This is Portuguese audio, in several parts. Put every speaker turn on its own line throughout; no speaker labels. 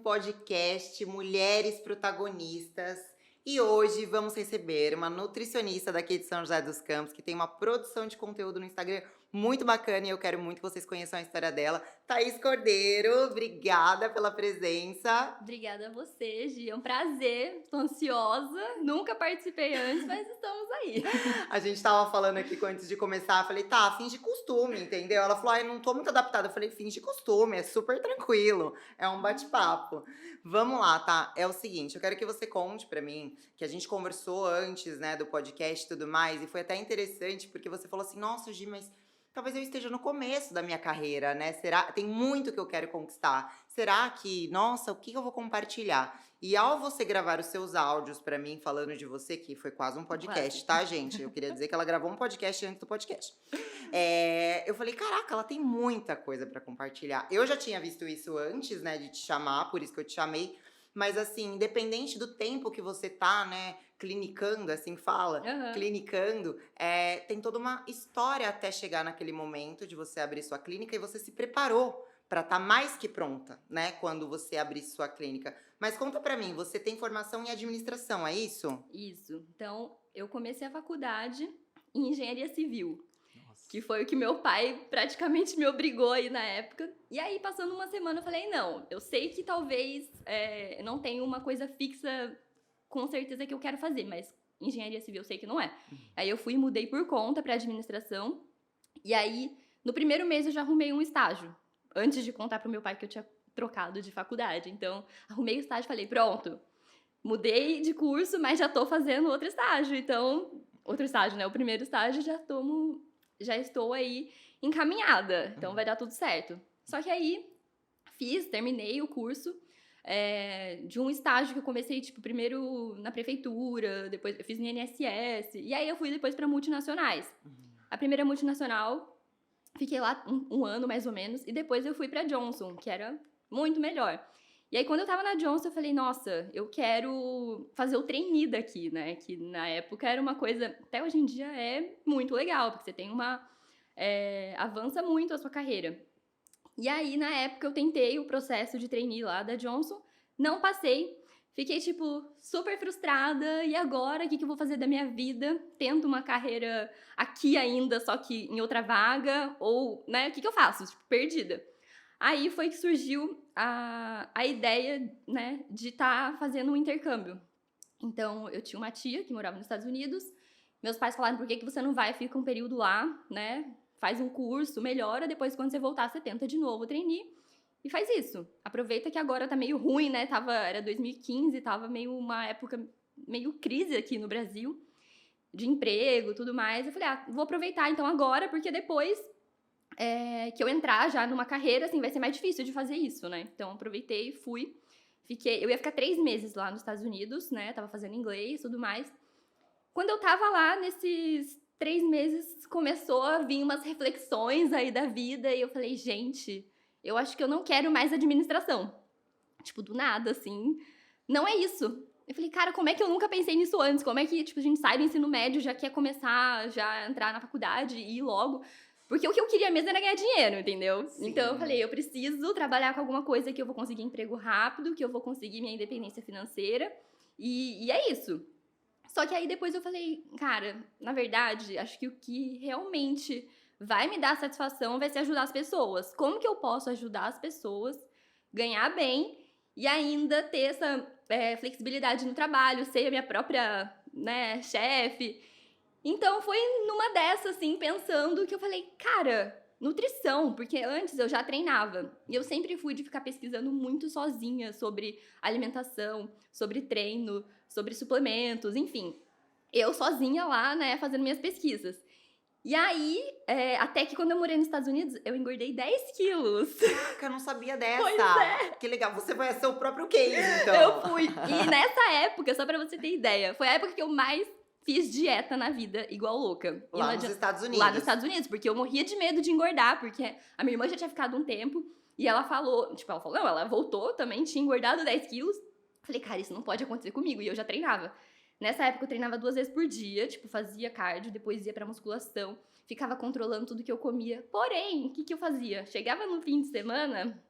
podcast Mulheres Protagonistas. E hoje vamos receber uma nutricionista daqui de São José dos Campos, que tem uma produção de conteúdo no Instagram muito bacana e eu quero muito que vocês conheçam a história dela. Thaís Cordeiro, obrigada pela presença.
Obrigada a você, Gi. É um prazer. Estou ansiosa. Nunca participei antes, mas estamos aí.
A gente tava falando aqui antes de começar, eu falei, tá, fins de costume, entendeu? Ela falou, eu não tô muito adaptada. Eu falei, fins de costume, é super tranquilo, é um bate-papo. Vamos lá, tá? É o seguinte, eu quero que você conte pra mim, que a gente conversou antes, né, do podcast e tudo mais, e foi até interessante, porque você falou assim, nossa, Gi, mas talvez eu esteja no começo da minha carreira, né? Será? Tem muito que eu quero conquistar. Será que, nossa, o que eu vou compartilhar? E ao você gravar os seus áudios pra mim falando de você, que foi quase um podcast,
Quase.
tá, gente? Eu queria dizer que ela gravou um podcast antes do podcast. Eu falei, caraca, ela tem muita coisa pra compartilhar. Eu já tinha visto isso antes, né, de te chamar, por isso que eu te chamei. Mas assim, independente do tempo que você tá, né, clinicando, assim fala,
Aham.
clinicando, tem toda uma história até chegar naquele momento de você abrir sua clínica e você se preparou para estar mais que pronta, né, quando você abrir sua clínica. Mas conta pra mim, você tem formação em administração, é isso?
Isso. Então, eu comecei a faculdade em engenharia civil,
Nossa.
que foi o que meu pai praticamente me obrigou aí na época. E aí, passando uma semana, eu falei, não, eu sei que talvez eu não tenha uma coisa fixa com certeza que eu quero fazer, mas engenharia civil eu sei que não é. Aí eu fui e mudei por conta para administração. E aí, no primeiro mês eu já arrumei um estágio, antes de contar pro meu pai que eu tinha trocado de faculdade. Então, arrumei o estágio e falei, pronto, mudei de curso, mas já tô fazendo outro estágio. Então, outro estágio, né? O primeiro estágio já estou aí encaminhada. Então, vai dar tudo certo. Só que aí, terminei o curso de um estágio que eu comecei, tipo, primeiro na prefeitura, depois eu fiz no INSS, e aí eu fui depois para multinacionais. A primeira multinacional, fiquei lá um ano mais ou menos, e depois eu fui pra Johnson, que era muito melhor. E aí, quando eu tava na Johnson, eu falei, nossa, eu quero fazer o trainee daqui, né? Que na época era uma coisa, até hoje em dia é muito legal, porque você tem avança muito a sua carreira. E aí, na época, eu tentei o processo de trainee lá da Johnson, não passei. Fiquei, tipo, super frustrada. E agora, o que eu vou fazer da minha vida? Tento uma carreira aqui ainda, só que em outra vaga? Ou, né, o que eu faço? Tipo, perdida. Aí foi que surgiu a ideia, né, de estar fazendo um intercâmbio. Então, eu tinha uma tia que morava nos Estados Unidos. Meus pais falaram, por que você não vai, fica um período lá, né? Faz um curso, melhora, depois quando você voltar, você tenta de novo trainee. E faz isso. Aproveita que agora tá meio ruim, né? Era 2015, tava meio uma época meio crise aqui no Brasil, de emprego, tudo mais. Eu falei, vou aproveitar então agora, porque depois que eu entrar já numa carreira, assim, vai ser mais difícil de fazer isso, né? Então, aproveitei e fui. Eu ia ficar 3 meses lá nos Estados Unidos, né? Tava fazendo inglês e tudo mais. Quando eu tava lá, nesses 3 meses, começou a vir umas reflexões aí da vida. E eu falei, gente, eu acho que eu não quero mais administração. Tipo, do nada, assim. Não é isso. Eu falei, cara, como é que eu nunca pensei nisso antes? Como é que, tipo, a gente sai do ensino médio, já quer começar, já entrar na faculdade e ir logo? Porque o que eu queria mesmo era ganhar dinheiro, entendeu?
Sim.
Então eu falei, eu preciso trabalhar com alguma coisa que eu vou conseguir emprego rápido, que eu vou conseguir minha independência financeira. E é isso. Só que aí depois eu falei, cara, na verdade, acho que o que realmente vai me dar satisfação vai ser ajudar as pessoas. Como que eu posso ajudar as pessoas, ganhar bem e ainda ter essa flexibilidade no trabalho, ser a minha própria, né, chefe? Então foi numa dessas, assim, pensando que eu falei, cara, nutrição, porque antes eu já treinava. E eu sempre fui de ficar pesquisando muito sozinha sobre alimentação, sobre treino, sobre suplementos, enfim. Eu sozinha lá, né, fazendo minhas pesquisas. E aí, até que quando eu morei nos Estados Unidos, eu engordei 10 quilos.
Caraca, eu não sabia dessa.
Pois é.
Que legal, você vai ser o próprio case, então.
Eu fui. E nessa época, só pra você ter ideia, foi a época que eu mais fiz dieta na vida, igual louca. E
Lá nos Estados Unidos.
Lá nos Estados Unidos, porque eu morria de medo de engordar, porque a minha irmã já tinha ficado um tempo, e ela falou, não, ela voltou também, tinha engordado 10 quilos. Falei, cara, isso não pode acontecer comigo, e eu já treinava. Nessa época eu treinava 2 vezes por dia, tipo, fazia cardio, depois ia pra musculação, ficava controlando tudo que eu comia. Porém, o que eu fazia? Chegava no fim de semana,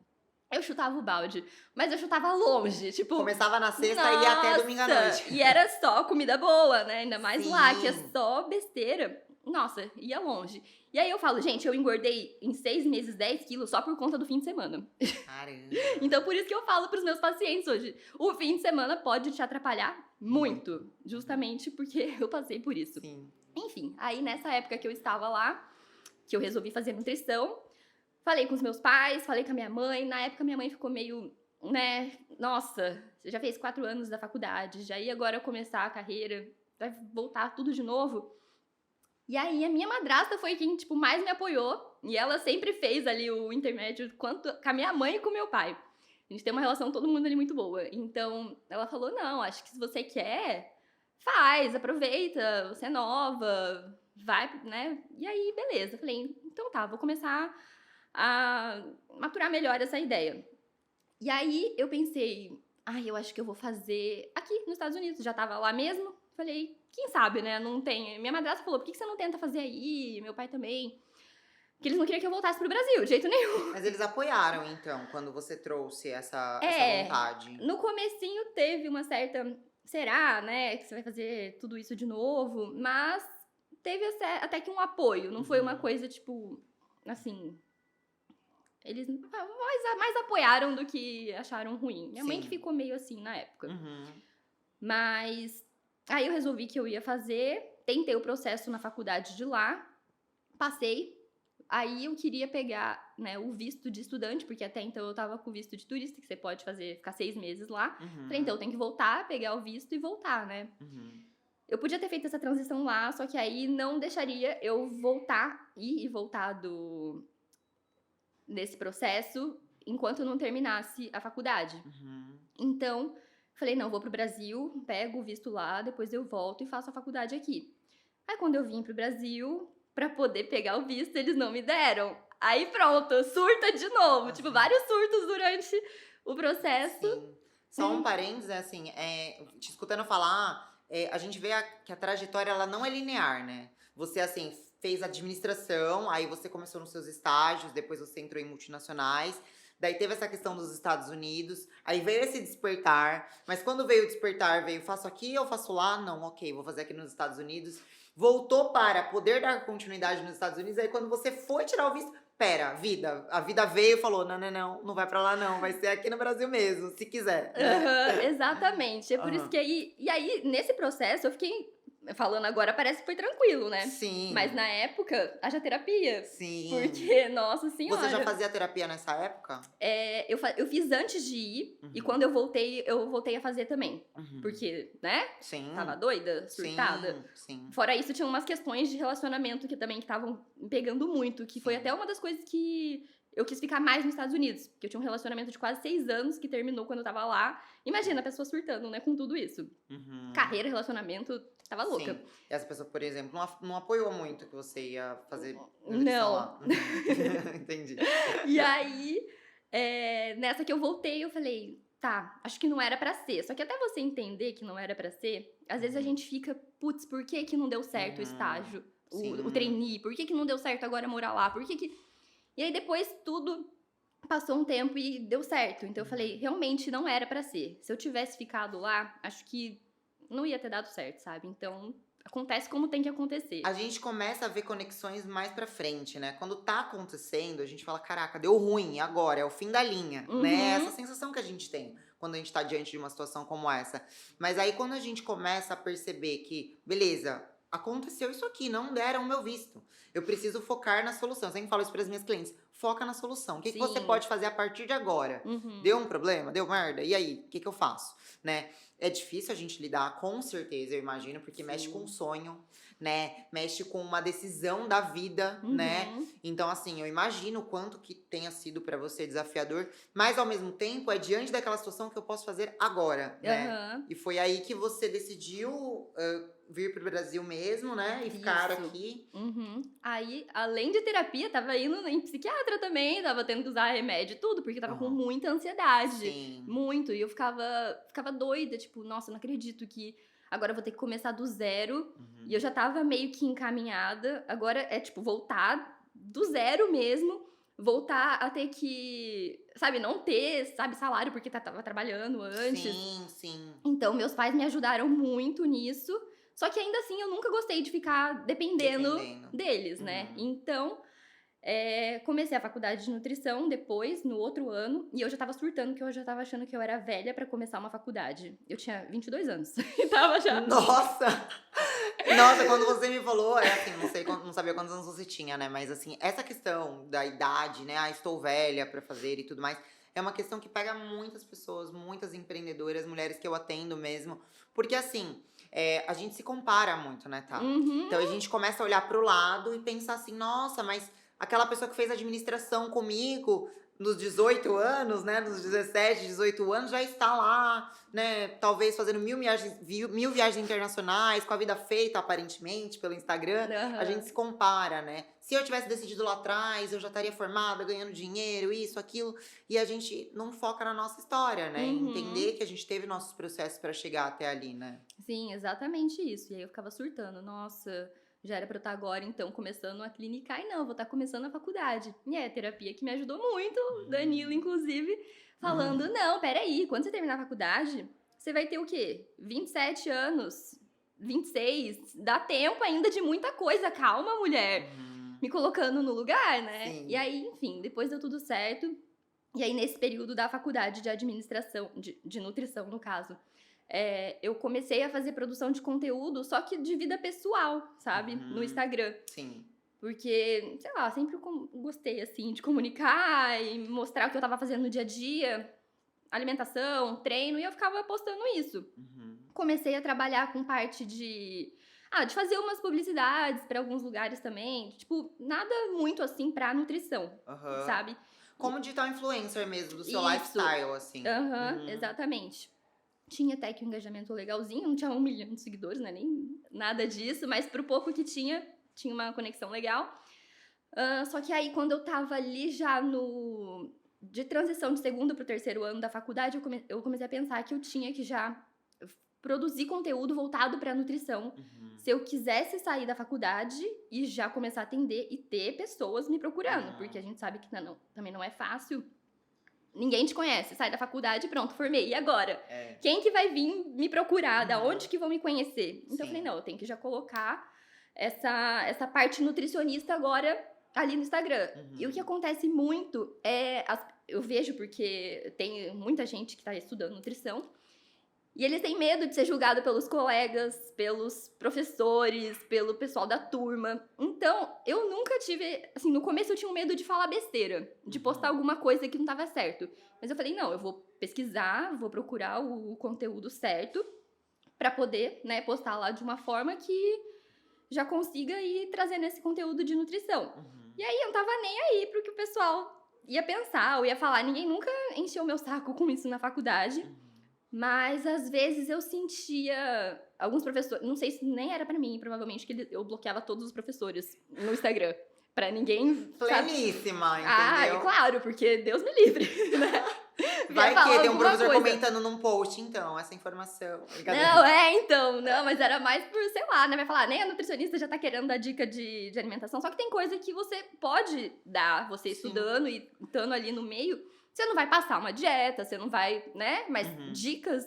Eu chutava o balde, mas eu chutava longe, tipo,
Começava na sexta e ia até domingo à noite.
e era só comida boa, né? Ainda mais lá, que é
Sim.
só besteira. Nossa, ia longe. E aí eu falo, gente, eu engordei em 6 meses 10 quilos só por conta do fim de semana.
Caramba.
Então, por isso que eu falo pros meus pacientes hoje, o fim de semana pode te atrapalhar muito, justamente porque eu passei por isso.
Sim.
Enfim, aí nessa época que eu estava lá, que eu resolvi fazer nutrição, falei com os meus pais, falei com a minha mãe. Na época, minha mãe ficou meio, né? Nossa, você já fez 4 anos da faculdade, já ia agora começar a carreira, vai voltar tudo de novo. E aí, a minha madrasta foi quem, tipo, mais me apoiou. E ela sempre fez ali o intermédio com a minha mãe e com o meu pai. A gente tem uma relação, todo mundo ali, muito boa. Então, ela falou, não, acho que se você quer, faz, aproveita, você é nova, vai, né? E aí, beleza. Falei, então tá, vou começar a maturar melhor essa ideia. E aí, eu pensei, eu acho que eu vou fazer aqui nos Estados Unidos. Já tava lá mesmo. Falei, quem sabe, né? Não tem. Minha madrasta falou, por que você não tenta fazer aí? Meu pai também. Porque eles não queriam que eu voltasse pro Brasil, de jeito nenhum.
Mas eles apoiaram, então, quando você trouxe essa vontade.
No comecinho teve uma certa... Será, né? Que você vai fazer tudo isso de novo? Mas teve até que um apoio. Não foi uma coisa, tipo, assim... Eles mais apoiaram do que acharam ruim. Minha mãe que ficou meio assim na época. Mas aí eu resolvi que eu ia fazer. Tentei o processo na faculdade de lá. Passei. Aí eu queria pegar, né, o visto de estudante, porque até então eu tava com o visto de turista, que você pode ficar 6 meses lá. Falei, então eu tenho que voltar, pegar o visto e voltar, né? Eu podia ter feito essa transição lá, só que aí não deixaria eu voltar, ir e voltar desse processo enquanto não terminasse a faculdade. Então, falei, não, vou pro Brasil, pego o visto lá, depois eu volto e faço a faculdade aqui. Aí quando eu vim pro Brasil, pra poder pegar o visto, eles não me deram. Aí pronto, surta de novo. Tipo, vários surtos durante o processo.
Sim. Só um parênteses, assim, te escutando falar, a gente vê que a trajetória, ela não é linear, né? Você, assim, fez administração, aí você começou nos seus estágios, depois você entrou em multinacionais, daí teve essa questão dos Estados Unidos, aí veio esse despertar, mas quando veio o despertar, faço aqui ou faço lá? Não, ok, vou fazer aqui nos Estados Unidos. Voltou para poder dar continuidade nos Estados Unidos, aí quando você foi tirar o visto, pera, a vida veio e falou, não vai pra lá não, vai ser aqui no Brasil mesmo, se quiser.
Exatamente, é por isso que aí, nesse processo, eu fiquei... Falando agora, parece que foi tranquilo, né?
Sim.
Mas na época, haja terapia.
Sim.
Porque, nossa senhora...
Você já fazia terapia nessa época?
Eu fiz antes de ir, e quando eu voltei a fazer também. Porque, né?
Sim.
Tava doida, surtada.
Sim.
Fora isso, tinha umas questões de relacionamento que também estavam pegando muito, que foi até uma das coisas que eu quis ficar mais nos Estados Unidos. Porque eu tinha um relacionamento de quase 6 anos que terminou quando eu tava lá. Imagina a pessoa surtando, né, com tudo isso. Carreira, relacionamento, tava louca.
Sim. E essa pessoa, por exemplo, não apoiou muito que você ia fazer
não
lá. Entendi.
E aí, nessa que eu voltei, eu falei, tá, acho que não era pra ser. Só que até você entender que não era pra ser, às vezes a gente fica, putz, por que que não deu certo o estágio? O trainee? Por que que não deu certo agora morar lá? Por que que... E aí depois tudo passou um tempo e deu certo. Então eu falei, realmente não era pra ser. Se eu tivesse ficado lá, acho que não ia ter dado certo, sabe? Então, acontece como tem que acontecer.
A gente começa a ver conexões mais pra frente, né? Quando tá acontecendo, a gente fala, caraca, deu ruim, agora, é o fim da linha, né? Essa sensação que a gente tem quando a gente tá diante de uma situação como essa. Mas aí, quando a gente começa a perceber que, beleza, aconteceu isso aqui, não deram o meu visto. Eu preciso focar na solução. Eu sempre falo isso para as minhas clientes. Foca na solução. O que você pode fazer a partir de agora? Deu um problema? Deu merda? E aí? O que eu faço? Né? É difícil a gente lidar, com certeza, eu imagino, porque mexe com um sonho, né? Mexe com uma decisão da vida, né? Então, assim, eu imagino o quanto que tenha sido para você desafiador, mas ao mesmo tempo é diante daquela situação que eu posso fazer agora, né? E foi aí que você decidiu vir pro Brasil mesmo, né? E ficar aqui.
Aí, além de terapia, tava indo em psiquiatra também, tava tendo que usar remédio e tudo, porque tava com muita ansiedade.
Sim.
Muito. E eu ficava doida, tipo, nossa, não acredito que agora eu vou ter que começar do zero. E eu já tava meio que encaminhada. Agora é, tipo, voltar do zero mesmo. Voltar a ter que sabe, não ter, sabe, salário porque tava trabalhando antes.
Sim, sim.
Então, meus pais me ajudaram muito nisso. Só que ainda assim, eu nunca gostei de ficar dependendo
Dependendo.
deles, né?
Uhum.
Então, comecei a faculdade de nutrição depois, no outro ano, e eu já tava surtando, que eu já tava achando que eu era velha pra começar uma faculdade. Eu tinha 22 anos e tava já.
Nossa! Nossa, quando você me falou, assim, não sei, não sabia quantos anos você tinha, né? Mas assim, essa questão da idade, né? Ah, estou velha pra fazer e tudo mais, é uma questão que pega muitas pessoas, muitas empreendedoras, mulheres que eu atendo mesmo. Porque assim, a gente se compara muito, né, tá?
Uhum.
Então a gente começa a olhar pro lado e pensar assim, nossa, mas aquela pessoa que fez administração comigo nos 18 anos, né? Nos 17, 18 anos, já está lá, né? Talvez fazendo mil viagens internacionais, com a vida feita, aparentemente, pelo Instagram. A gente
Aham.
se compara, né? Se eu tivesse decidido lá atrás, eu já estaria formada, ganhando dinheiro, isso, aquilo. E a gente não foca na nossa história, né? Em
Uhum.
entender que a gente teve nossos processos para chegar até ali, né?
Sim, exatamente isso. E aí eu ficava surtando. Nossa, já era pra eu estar agora, então, começando a clinicar. E não, eu vou estar começando a faculdade. E é a terapia que me ajudou muito, o Danilo, inclusive, falando:
Uhum.
não, peraí, quando você terminar a faculdade, você vai ter o quê? 27 anos, 26. Dá tempo ainda de muita coisa. Calma, mulher.
Uhum.
Me colocando no lugar, né? E
Sim.
aí, enfim, depois deu tudo certo. E aí, nesse período da faculdade de administração, de nutrição, no caso, eu comecei a fazer produção de conteúdo, só que de vida pessoal, sabe? No
Uhum.
Instagram.
Sim.
Porque, sei lá, sempre gostei, assim, de comunicar e mostrar o que eu tava fazendo no dia a dia, alimentação, treino, e eu ficava postando isso.
Uhum.
Comecei a trabalhar com parte de fazer umas publicidades pra alguns lugares também. Tipo, nada muito assim pra nutrição,
Aham.
sabe?
Como digital influencer mesmo, do seu
Isso.
lifestyle, assim.
Aham,
Uhum.
exatamente. Tinha até que um engajamento legalzinho, não tinha 1 milhão de seguidores, né? Nem nada disso, mas pro pouco que tinha uma conexão legal. Só que aí, quando eu tava ali já de transição de segundo pro terceiro ano da faculdade, eu comecei a pensar que eu tinha que já produzir conteúdo voltado pra nutrição.
Uhum.
Se eu quisesse sair da faculdade e já começar a atender e ter pessoas me procurando, porque a
Uhum.
gente sabe que também não é fácil. Ninguém te conhece, sai da faculdade, pronto, formei. E agora?
É.
Quem que vai vir me procurar? Da
Uhum.
onde que vão me conhecer? Então eu falei,
Sim.
não, eu tenho que já colocar essa parte nutricionista agora ali no Instagram. E o que
Uhum.
acontece muito eu vejo porque tem muita gente que tá estudando nutrição e eles têm medo de ser julgado pelos colegas, pelos professores, pelo pessoal da turma. Então, eu nunca tive, assim, no começo eu tinha um medo de falar besteira, de postar
Uhum.
alguma coisa que não tava certo. Mas eu falei, não, eu vou pesquisar, vou procurar o conteúdo certo pra poder, né, postar lá de uma forma que já consiga ir trazendo esse conteúdo de nutrição.
Uhum.
E aí eu não tava nem aí pro que o pessoal ia pensar ou ia falar. Ninguém nunca encheu meu saco com isso na faculdade.
Uhum.
Mas às vezes eu sentia alguns professores, não sei se nem era pra mim, provavelmente que eu bloqueava todos os professores no Instagram, pra ninguém, sabe?
Pleníssima,
Ah, é
entendeu?
claro, porque Deus me livre, né? Vier
Vai
falar
que tem um
alguma
professor
coisa.
comentando num post, então, essa informação. Brincadeira.
Não, então, não, mas era mais por, sei lá, né? Vai falar, nem a nutricionista já tá querendo dar dica de alimentação, só que tem coisa que você pode dar, você
Sim.
estudando e estando ali no meio, você não vai passar uma dieta, você não vai, né? Mas
Uhum.
dicas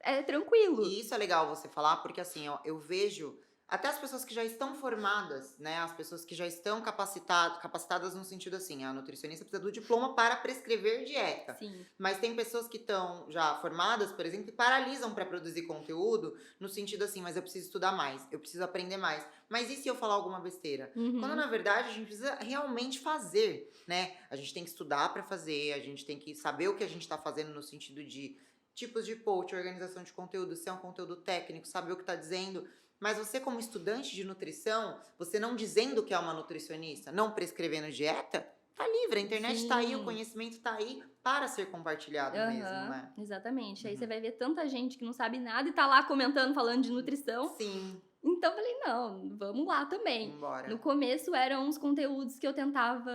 é tranquilo.
E isso é legal você falar, porque assim, ó, eu vejo até as pessoas que já estão formadas, né? As pessoas que já estão capacitadas no sentido assim, a nutricionista precisa do diploma para prescrever dieta.
Sim.
Mas tem pessoas que estão já formadas, por exemplo, que paralisam para produzir conteúdo no sentido assim, mas eu preciso estudar mais, eu preciso aprender mais. Mas e se eu falar alguma besteira? Quando
Uhum.
na verdade a gente precisa realmente fazer, né? A gente tem que estudar para fazer, a gente tem que saber o que a gente tá fazendo no sentido de tipos de post, organização de conteúdo, se é um conteúdo técnico, saber o que tá dizendo. Mas você, como estudante de nutrição, você não dizendo que é uma nutricionista, não prescrevendo dieta, tá livre. A internet tá aí, o
Sim.
conhecimento tá aí para ser compartilhado mesmo,
Aham,
né?
exatamente. Aí você
Uhum.
vai ver tanta gente que não sabe nada e tá lá comentando, falando de nutrição.
Sim,
Então eu falei, não, vamos lá também. No
vambora.
começo eram uns conteúdos que eu tentava.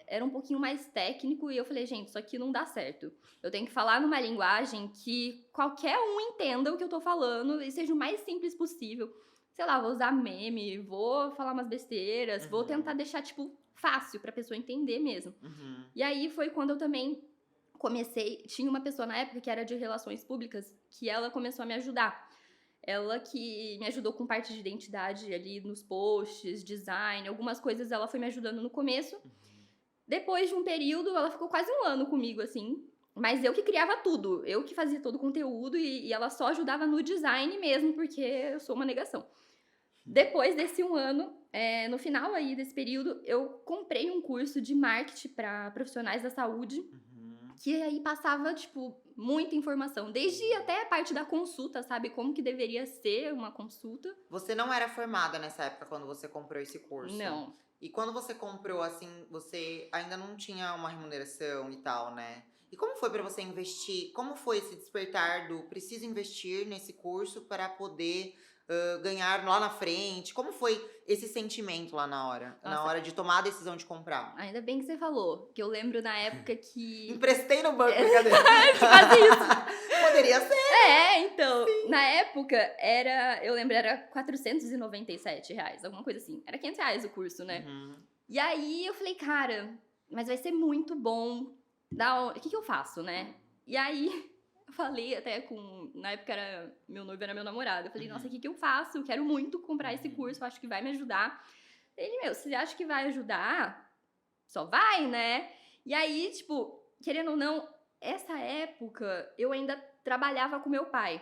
Era um pouquinho mais técnico e eu falei, gente, isso aqui não dá certo. Eu tenho que falar numa linguagem que qualquer um entenda o que eu tô falando e seja o mais simples possível. Sei lá, vou usar meme, vou falar umas besteiras, vou tentar
Uhum.
deixar, tipo, fácil pra pessoa entender mesmo.
Uhum.
E aí foi quando eu também comecei. Tinha uma pessoa na época que era de relações públicas, que ela começou a me ajudar. Ela que me ajudou com parte de identidade ali nos posts, design, algumas coisas ela foi me ajudando no começo. Depois de um período, ela ficou quase um ano comigo, assim. Mas eu que criava tudo, eu que fazia todo o conteúdo e ela só ajudava no design mesmo, porque eu sou uma negação. Depois desse um ano, no final aí desse período, eu comprei um curso de marketing para profissionais da saúde,
Uhum.
que aí passava, tipo, muita informação. Desde até a parte da consulta, sabe? Como que deveria ser uma consulta.
Você não era formada nessa época quando você comprou esse curso?
Não.
E quando você comprou, assim, você ainda não tinha uma remuneração e tal, né? E como foi pra você investir? Como foi esse despertar do preciso investir nesse curso para poder ganhar lá na frente? Como foi esse sentimento lá na
Nossa,
hora de tomar a decisão de comprar?
ainda bem que você falou, que eu lembro na época que...
Emprestei no banco, brincadeira.
Quase isso.
Poderia ser.
Então, na época, eu lembro, era R$ 497, alguma coisa assim. Era R$ 500 o curso, né?
Uhum.
E aí eu falei, cara, mas vai ser muito bom. O que eu faço, né? E aí eu falei até com... Na época meu noivo era meu namorado. Eu falei, nossa, o que eu faço? Eu quero muito comprar esse curso, eu acho que vai me ajudar. Ele, você acha que vai ajudar? Só vai, né? E aí, tipo, querendo ou não, essa época eu ainda trabalhava com meu pai.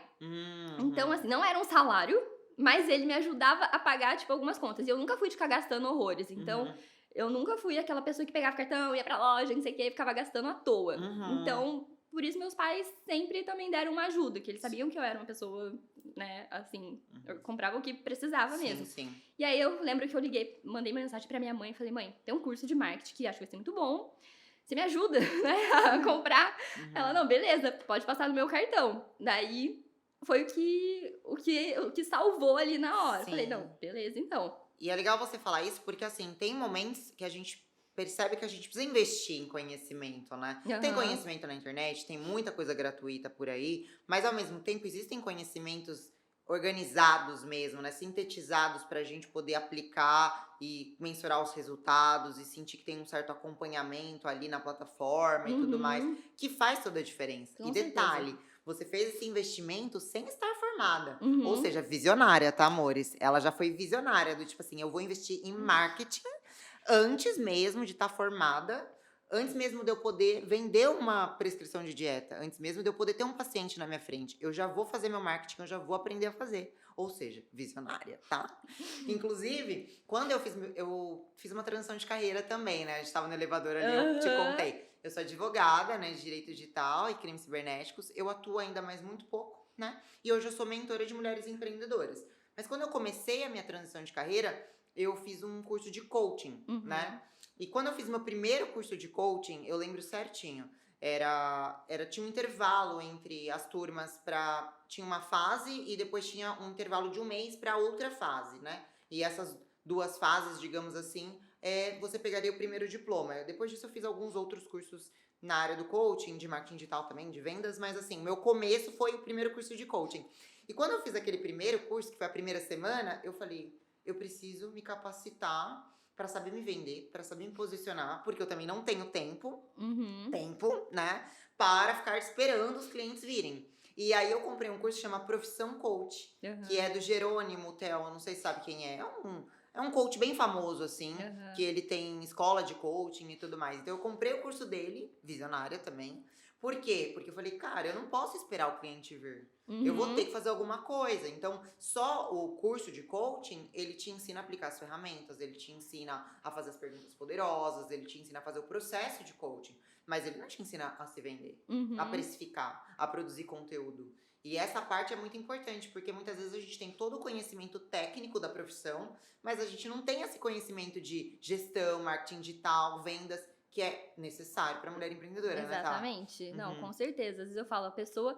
Então, assim, não era um salário, mas ele me ajudava a pagar, tipo, algumas contas. E eu nunca fui ficar gastando horrores. Então, eu nunca fui aquela pessoa que pegava cartão, ia pra loja, não sei o que, e ficava gastando à toa. Então, por isso meus pais sempre também deram uma ajuda, que eles sabiam que eu era uma pessoa, né, assim, eu comprava o que precisava mesmo.
Sim.
E aí eu lembro que eu liguei, mandei mensagem pra minha mãe e falei, mãe, tem um curso de marketing que acho que vai ser muito bom. Você me ajuda, né, a comprar? Ela, não, beleza, pode passar no meu cartão. Daí foi o que salvou ali na hora.
Sim.
Falei, não, beleza, então.
E é legal você falar isso porque, assim, tem momentos que a gente percebe que a gente precisa investir em conhecimento, né? Tem conhecimento na internet, tem muita coisa gratuita por aí, mas ao mesmo tempo existem conhecimentos organizados mesmo, né? Sintetizados pra gente poder aplicar e mensurar os resultados e sentir que tem um certo acompanhamento ali na plataforma e tudo mais, que faz toda a diferença.
Com
e detalhe, você fez esse investimento sem estar formada. Ou
Uhum.
seja, visionária, tá, amores? Ela já foi visionária, do tipo assim, eu vou investir em marketing antes mesmo de estar formada, antes mesmo de eu poder vender uma prescrição de dieta, antes mesmo de eu poder ter um paciente na minha frente. Eu já vou fazer meu marketing, eu já vou aprender a fazer. Ou seja, visionária, tá? Inclusive, quando eu fiz uma transição de carreira também, né? A gente tava no elevador ali, eu te contei. Eu sou advogada, né, de direito digital e crimes cibernéticos. Eu atuo ainda mais muito pouco, né? E hoje eu sou mentora de mulheres empreendedoras. Mas quando eu comecei a minha transição de carreira, eu fiz um curso de coaching, né? E quando eu fiz meu primeiro curso de coaching, eu lembro certinho. Tinha um intervalo entre as turmas tinha uma fase e depois tinha um intervalo de um mês para outra fase, né? E essas duas fases, digamos assim, você pegaria o primeiro diploma. Depois disso eu fiz alguns outros cursos na área do coaching, de marketing digital também, de vendas, mas assim, meu começo foi o primeiro curso de coaching. E quando eu fiz aquele primeiro curso, que foi a primeira semana, eu falei, eu preciso me capacitar para saber me vender, para saber me posicionar, porque eu também não tenho tempo, né, para ficar esperando os clientes virem. E aí eu comprei um curso que chama Profissão Coach, que é do Jerônimo Tel, não sei se sabe quem é. É um coach bem famoso, assim, que ele tem escola de coaching e tudo mais. Então eu comprei o curso dele, visionária também. Por quê? Porque eu falei, cara, eu não posso esperar o cliente vir. Eu vou ter que fazer alguma coisa. Então, só o curso de coaching, ele te ensina a aplicar as ferramentas, ele te ensina a fazer as perguntas poderosas, ele te ensina a fazer o processo de coaching. Mas ele não te ensina a se vender, a precificar, a produzir conteúdo. E essa parte é muito importante, porque muitas vezes a gente tem todo o conhecimento técnico da profissão, mas a gente não tem esse conhecimento de gestão, marketing digital, vendas, que é necessário para mulher empreendedora, né, tá?
Exatamente. Não, com certeza. Às vezes eu falo, a pessoa...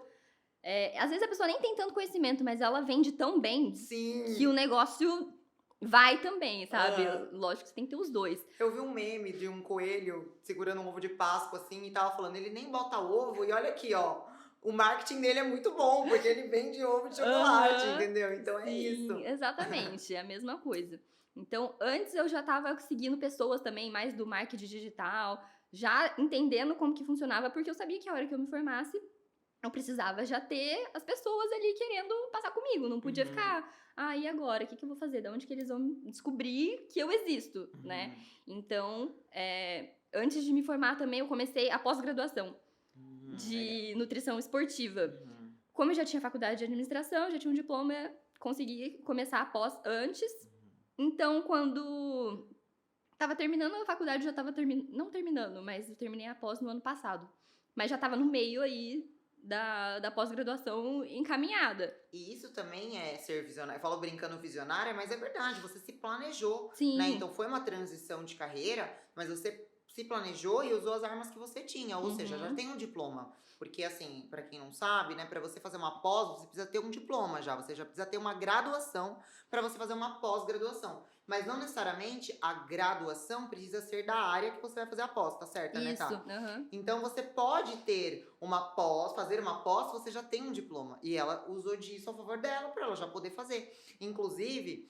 às vezes a pessoa nem tem tanto conhecimento, mas ela vende tão bem que o negócio vai também, sabe? Lógico que você tem que ter os dois.
Eu vi um meme de um coelho segurando um ovo de Páscoa, assim, e tava falando, ele nem bota ovo, e olha aqui, ó. O marketing dele é muito bom, porque ele vende ovo de chocolate, entendeu? Então é isso.
Exatamente, é a mesma coisa. Então, antes eu já estava seguindo pessoas também, mais do marketing digital, já entendendo como que funcionava, porque eu sabia que a hora que eu me formasse, eu precisava já ter as pessoas ali querendo passar comigo. Não podia
Uhum.
ficar, e agora? O que que eu vou fazer? Da onde que eles vão descobrir que eu existo, né?
Uhum.
Então, antes de me formar também, eu comecei a pós-graduação
Legal.
de nutrição esportiva.
Uhum.
Como eu já tinha faculdade de administração, já tinha um diploma, consegui começar a pós antes. Então, quando tava terminando a faculdade, já tava não terminando, mas eu terminei a pós no ano passado. Mas já tava no meio aí da pós-graduação encaminhada.
E isso também é ser visionário. Eu falo brincando visionária, mas é verdade, você se planejou, né?
Sim.
Então foi uma transição de carreira, mas você se planejou e usou as armas que você tinha, ou seja, já
Uhum.
tem um diploma. Porque assim, pra quem não sabe, né, para você fazer uma pós, você precisa ter um diploma já, você já precisa ter uma graduação pra você fazer uma pós-graduação. Mas não necessariamente a graduação precisa ser da área que você vai fazer a pós, tá certa, né,
Isso.
tá?
Aham.
Então você pode ter uma pós, fazer uma pós, você já tem um diploma. E ela usou disso a favor dela, para ela já poder fazer. Inclusive,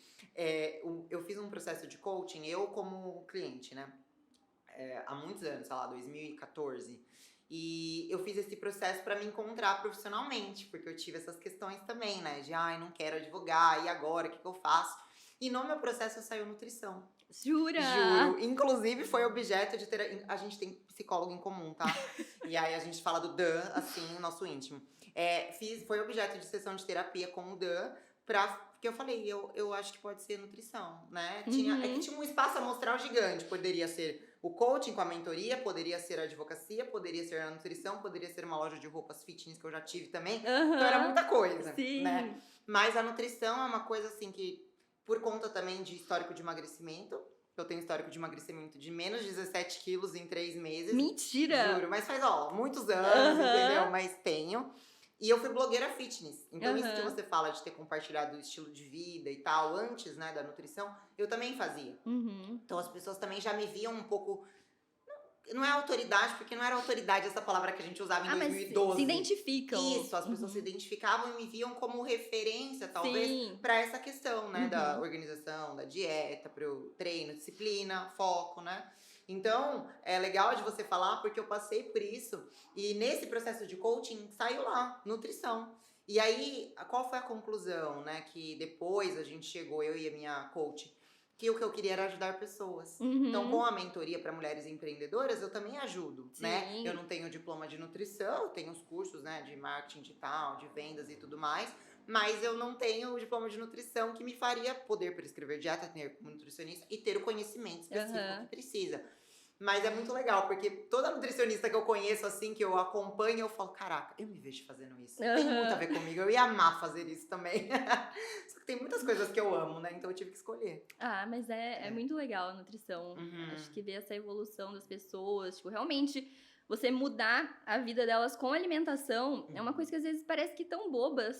eu fiz um processo de coaching, eu como cliente, né? Há muitos anos, sei lá, 2014. E eu fiz esse processo para me encontrar profissionalmente, porque eu tive essas questões também, né? De, ai, não quero advogar, e agora, o que eu faço? E no meu processo saiu nutrição.
Jura?
Juro. Inclusive, foi objeto de ter. A gente tem psicólogo em comum, tá? E aí a gente fala do Dan, assim, o nosso íntimo. Foi objeto de sessão de terapia com o Dan, porque eu falei, eu acho que pode ser nutrição, né? É que
Uhum.
tinha um espaço amostral gigante. Poderia ser o coaching com a mentoria, poderia ser a advocacia, poderia ser a nutrição, poderia ser uma loja de roupas fitness que eu já tive também. Então era
Aham.
muita coisa, né?
Sim.
Mas a nutrição é uma coisa assim que, por conta também de histórico de emagrecimento, eu tenho histórico de emagrecimento de menos 17 quilos em 3 meses.
Mentira!
Juro, mas faz, muitos anos, entendeu?
Aham.
Mas tenho. E eu fui blogueira fitness. Então, isso que
Aham.
você fala de ter compartilhado o estilo de vida e tal, antes, né, da nutrição, eu também fazia.
Uhum.
Então, as pessoas também já me viam um pouco. Não é autoridade, porque não era autoridade essa palavra que a gente usava em
Mas se
2012.
identificam.
Isso, as pessoas se
Uhum.
identificavam e me viam como referência, talvez,
Sim.
para essa questão, né, da
Uhum.
organização, da dieta, pro treino, disciplina, foco, né? Então, é legal de você falar porque eu passei por isso e nesse processo de coaching saiu lá, nutrição. E aí, qual foi a conclusão, né, que depois a gente chegou, eu e a minha coach, que o que eu queria era ajudar pessoas. Então, com
Uhum.
a mentoria para mulheres empreendedoras, eu também ajudo, né? Eu
Sim.
não tenho diploma de nutrição, eu tenho os cursos, né, de marketing digital, de vendas e tudo mais, mas eu não tenho o diploma de nutrição que me faria poder prescrever dieta, ter como nutricionista e ter o conhecimento específico que
Aham.
precisa. Mas é muito legal, porque toda nutricionista que eu conheço, assim, que eu acompanho, eu falo, caraca, eu me vejo fazendo isso. Tem muito a
Aham.
ver comigo, eu ia amar fazer isso também. Só que tem muitas coisas que eu amo, né? Então eu tive que escolher.
Mas é
É.
muito legal a nutrição. Acho
Uhum.
que ver essa evolução das pessoas, tipo, realmente você mudar a vida delas com alimentação é uma coisa
Uhum.
que às vezes parece que tão boba,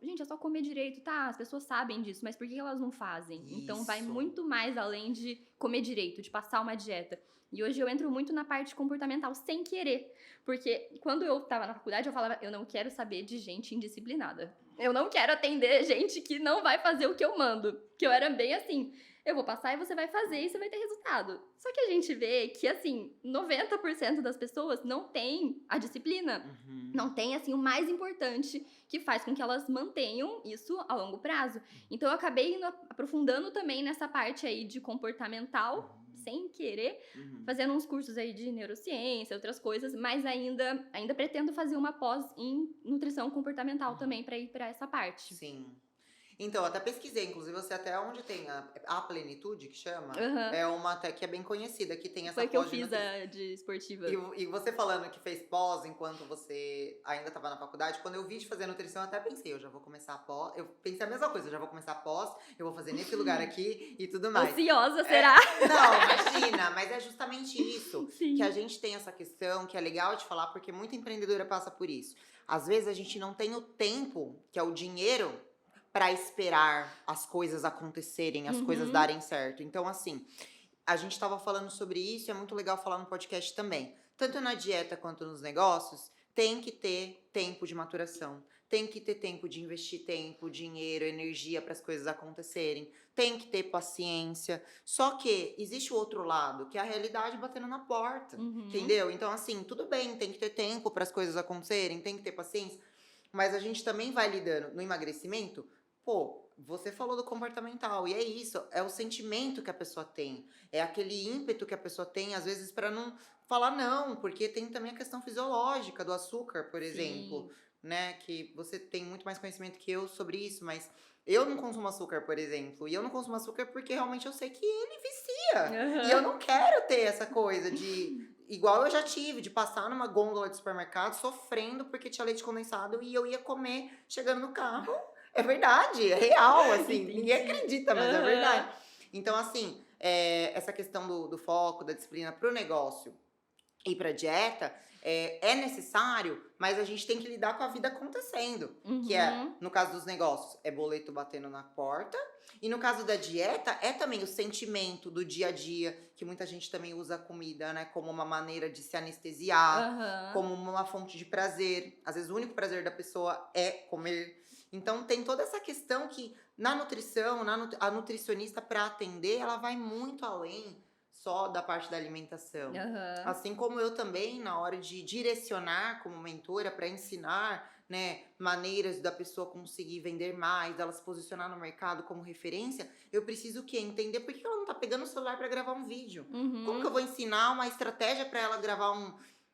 gente, é só comer direito, tá? As pessoas sabem disso, mas por que elas não fazem? Então vai
Isso.
muito mais além de comer direito, de passar uma dieta. E hoje eu entro muito na parte comportamental sem querer, porque quando eu tava na faculdade eu falava, eu não quero saber de gente indisciplinada. Eu não quero atender gente que não vai fazer o que eu mando. Que eu era bem assim, eu vou passar e você vai fazer e você vai ter resultado. Só que a gente vê que, assim, 90% das pessoas não tem a disciplina.
Uhum.
Não tem, assim, o mais importante que faz com que elas mantenham isso a longo prazo. Então, eu acabei aprofundando também nessa parte aí de comportamental, sem querer,
Uhum.
fazendo uns cursos aí de neurociência, outras coisas, mas ainda pretendo fazer uma pós em nutrição comportamental também para ir para essa parte.
Sim. Então, eu até pesquisei, inclusive você até onde tem a Plenitude, que chama,
Aham.
é uma até que é bem conhecida, que tem essa
Foi que eu
pós de
fiz
nutrição.
a de esportiva.
E você falando que fez pós enquanto você ainda estava na faculdade, quando eu vi de fazer nutrição, eu até pensei, eu já vou começar a pós. Eu pensei a mesma coisa, eu já vou começar a pós, eu vou fazer nesse lugar aqui e tudo mais.
Ansiosa, será?
Não, imagina, mas é justamente isso.
Sim.
Que a gente tem essa questão, que é legal de falar, porque muita empreendedora passa por isso. Às vezes a gente não tem o tempo, que é o dinheiro, para esperar as coisas acontecerem, as coisas
Uhum.
darem certo. Então, assim, a gente estava falando sobre isso, é muito legal falar no podcast também. Tanto na dieta quanto nos negócios, tem que ter tempo de maturação. Tem que ter tempo de investir tempo, dinheiro, energia para as coisas acontecerem. Tem que ter paciência. Só que existe o outro lado, que é a realidade batendo na porta.
Uhum.
Entendeu? Então, assim, tudo bem, tem que ter tempo para as coisas acontecerem, tem que ter paciência. Mas a gente também vai lidando no emagrecimento. Pô, você falou do comportamental, e é isso, é o sentimento que a pessoa tem, é aquele ímpeto que a pessoa tem, às vezes, para não falar não, porque tem também a questão fisiológica do açúcar, por exemplo,
Sim.
né? Que você tem muito mais conhecimento que eu sobre isso, mas eu não consumo açúcar, por exemplo, e eu não consumo açúcar porque realmente eu sei que ele vicia. E eu
Aham.
não quero ter essa coisa de. Igual eu já tive, de passar numa gôndola de supermercado sofrendo porque tinha leite condensado e eu ia comer chegando no carro. É verdade, é real, assim. Ninguém
Entendi.
acredita, mas é
Aham.
verdade. Então, assim, essa questão do foco, da disciplina pro negócio e pra dieta é necessário, mas a gente tem que lidar com a vida acontecendo. Que é,
Uhum.
no caso dos negócios, é boleto batendo na porta. E no caso da dieta, é também o sentimento do dia a dia, que muita gente também usa a comida, né, como uma maneira de se anestesiar,
Aham.
como uma fonte de prazer. Às vezes o único prazer da pessoa é comer. Então tem toda essa questão que na nutrição, a nutricionista para atender, ela vai muito além só da parte da alimentação.
Aham.
Assim como eu também, na hora de direcionar como mentora para ensinar, né, maneiras da pessoa conseguir vender mais, dela se posicionar no mercado como referência, eu preciso o quê? Entender por que ela não tá pegando o celular para gravar um vídeo. Como que eu
Uhum.
vou ensinar uma estratégia para ela gravar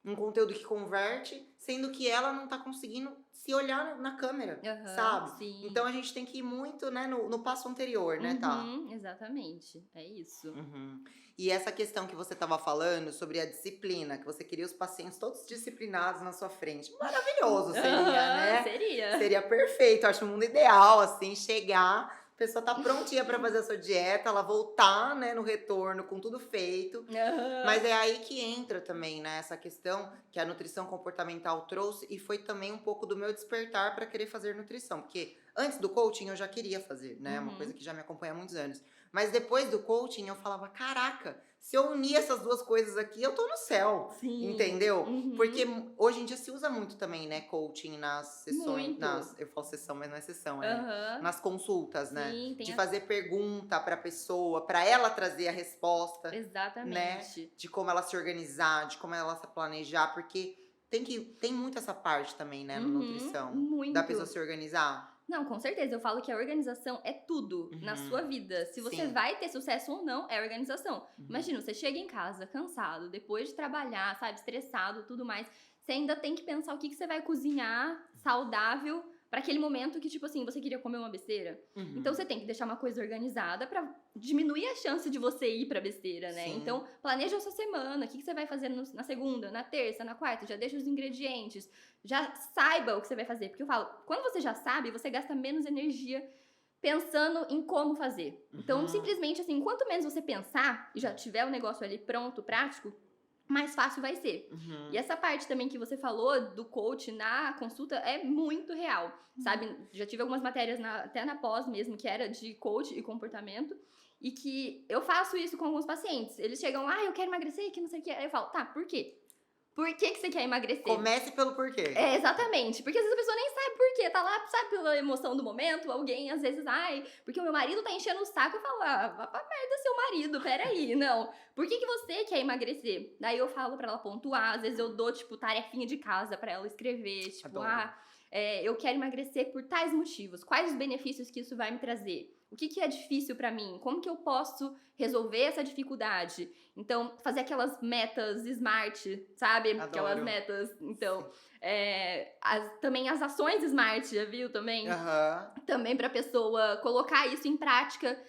um conteúdo que converte, sendo que ela não tá conseguindo se olhar na câmera,
Aham.
sabe? Então
Sim.
a gente tem que ir muito, né, no passo anterior, né, tá?
Uhum. Exatamente. É isso.
Uhum. E essa questão que você estava falando sobre a disciplina, que você queria os pacientes todos disciplinados na sua frente. Maravilhoso seria,
Aham.
né?
Seria.
Seria perfeito. Acho o mundo ideal, assim, chegar, a pessoa tá prontinha para fazer a sua dieta, ela voltar, né, no retorno com tudo feito.
Aham.
Mas é aí que entra também, né, essa questão que a nutrição comportamental trouxe e foi também um pouco do meu despertar para querer fazer nutrição, porque antes do coaching eu já queria fazer, né, uma coisa
Uhum.
que já me acompanha há muitos anos. Mas depois do coaching eu falava, caraca, se eu unir essas duas coisas aqui, eu tô no céu,
Sim.
entendeu? Porque
Uhum.
hoje em dia se usa muito também, né, coaching nas sessões,
Muito.
eu falo sessão, mas não é sessão,
Aham.
nas consultas, né?
Sim, tem
De
a
fazer pergunta pra pessoa, pra ela trazer a resposta, né?
exatamente.
De como ela se organizar, de como ela se planejar, porque tem muito essa parte também, né, na
Uhum.
nutrição, da pessoa
Muito.
se organizar.
Não, com certeza. Eu falo que a organização é tudo na
Uhum.
sua vida. Se você
Sim.
vai ter sucesso ou não, é organização.
Uhum.
Imagina, você chega em casa cansado, depois de trabalhar, sabe, estressado, tudo mais. Você ainda tem que pensar o que você vai cozinhar saudável para aquele momento que, tipo assim, você queria comer uma besteira. Então
Uhum.
você tem que deixar uma coisa organizada para diminuir a chance de você ir pra besteira, né?
Sim.
Então, planeja a sua semana, o que você vai fazer na segunda, na terça, na quarta, já deixa os ingredientes, já saiba o que você vai fazer. Porque eu falo, quando você já sabe, você gasta menos energia pensando em como fazer. Então,
Uhum.
simplesmente assim, quanto menos você pensar e já tiver o negócio ali pronto, prático, mais fácil vai ser. E
Uhum.
essa parte também que você falou do coach na consulta é muito real, sabe? Já tive algumas matérias até na pós mesmo, que era de coach e comportamento, e que eu faço isso com alguns pacientes. Eles chegam lá, eu quero emagrecer, que não sei o que. Aí eu falo, tá, por quê? Por que você quer emagrecer?
Comece pelo porquê.
É, exatamente. Porque às vezes a pessoa nem sabe por quê. Tá lá, sabe, pela emoção do momento. Alguém, às vezes, ai, porque o meu marido tá enchendo o saco. Eu falo, ah, vá pra merda seu marido, peraí, não. Por que você quer emagrecer? Daí eu falo pra ela pontuar. Às vezes eu dou, tipo, tarefinha de casa pra ela escrever. Tipo,
Adoro.
eu quero emagrecer por tais motivos. Quais os benefícios que isso vai me trazer? O que é difícil pra mim? Como que eu posso resolver essa dificuldade? Então, fazer aquelas metas smart, sabe? Aquelas
Adoro.
metas. Então, também as ações smart, já viu também?
Aham.
Também pra pessoa colocar isso em prática.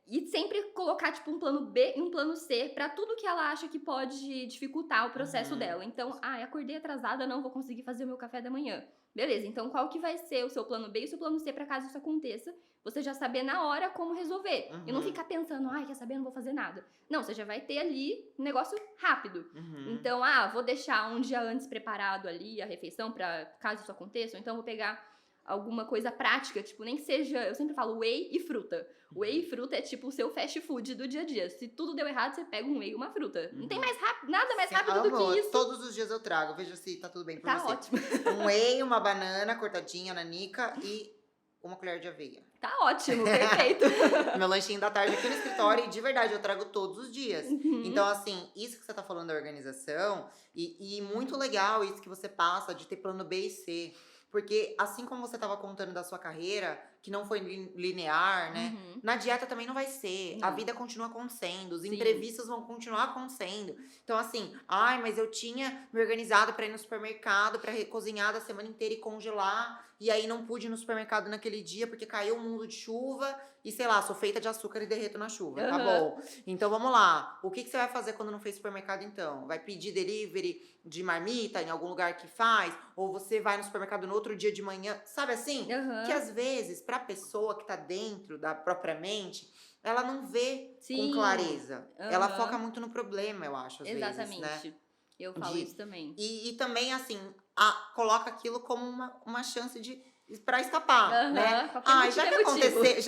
E sempre colocar, tipo, um plano B e um plano C pra tudo que ela acha que pode dificultar o processo
Uhum.
dela. Então, acordei atrasada, não vou conseguir fazer o meu café da manhã. Beleza, então qual que vai ser o seu plano B e o seu plano C pra caso isso aconteça? Você já saber na hora como resolver. E não
Uhum.
ficar pensando, quer saber, não vou fazer nada. Não, você já vai ter ali um negócio rápido.
Uhum.
Então, vou deixar um dia antes preparado ali a refeição pra caso isso aconteça. Ou então vou pegar alguma coisa prática, tipo, nem que seja, eu sempre falo whey e fruta. Whey e fruta é tipo o seu fast food do dia a dia. Se tudo deu errado, você pega um whey e uma fruta. Não tem mais nada mais
Sim,
rápido do
amor,
que isso.
todos os dias eu trago, veja se tá tudo bem pra
Tá
você.
ótimo.
Um whey, uma banana cortadinha, nanica e uma colher de aveia.
Tá ótimo, perfeito.
Meu lanchinho da tarde aqui no escritório e de verdade eu trago todos os dias.
Uhum.
Então, assim, isso que você tá falando da organização e muito legal isso que você passa de ter plano B e C. Porque assim como você tava contando da sua carreira, que não foi linear, né?
Uhum.
Na dieta também não vai ser. A
Não.
vida continua acontecendo, os
Sim.
imprevistos vão continuar acontecendo. Então, assim, ai, mas eu tinha me organizado pra ir no supermercado, pra cozinhar da semana inteira e congelar. E aí não pude ir no supermercado naquele dia porque caiu um mundo de chuva. E sei lá, sou feita de açúcar e derreto na chuva. Tá
Aham.
bom. Então vamos lá. O que você vai fazer quando não fez supermercado então? Vai pedir delivery de marmita em algum lugar que faz? Ou você vai no supermercado no outro dia de manhã? Sabe assim?
Aham.
Que às vezes, pra pessoa que tá dentro da própria mente, ela não vê com
Sim.
clareza. Ela
Aham.
foca muito no problema, eu acho, às vezes, né?
Exatamente. Eu falo
De-
isso também.
E também, assim, coloca aquilo como uma chance pra escapar,
Aham,
né?
qualquer
Ai,
motivo
já que
é motivo.
aconteceu,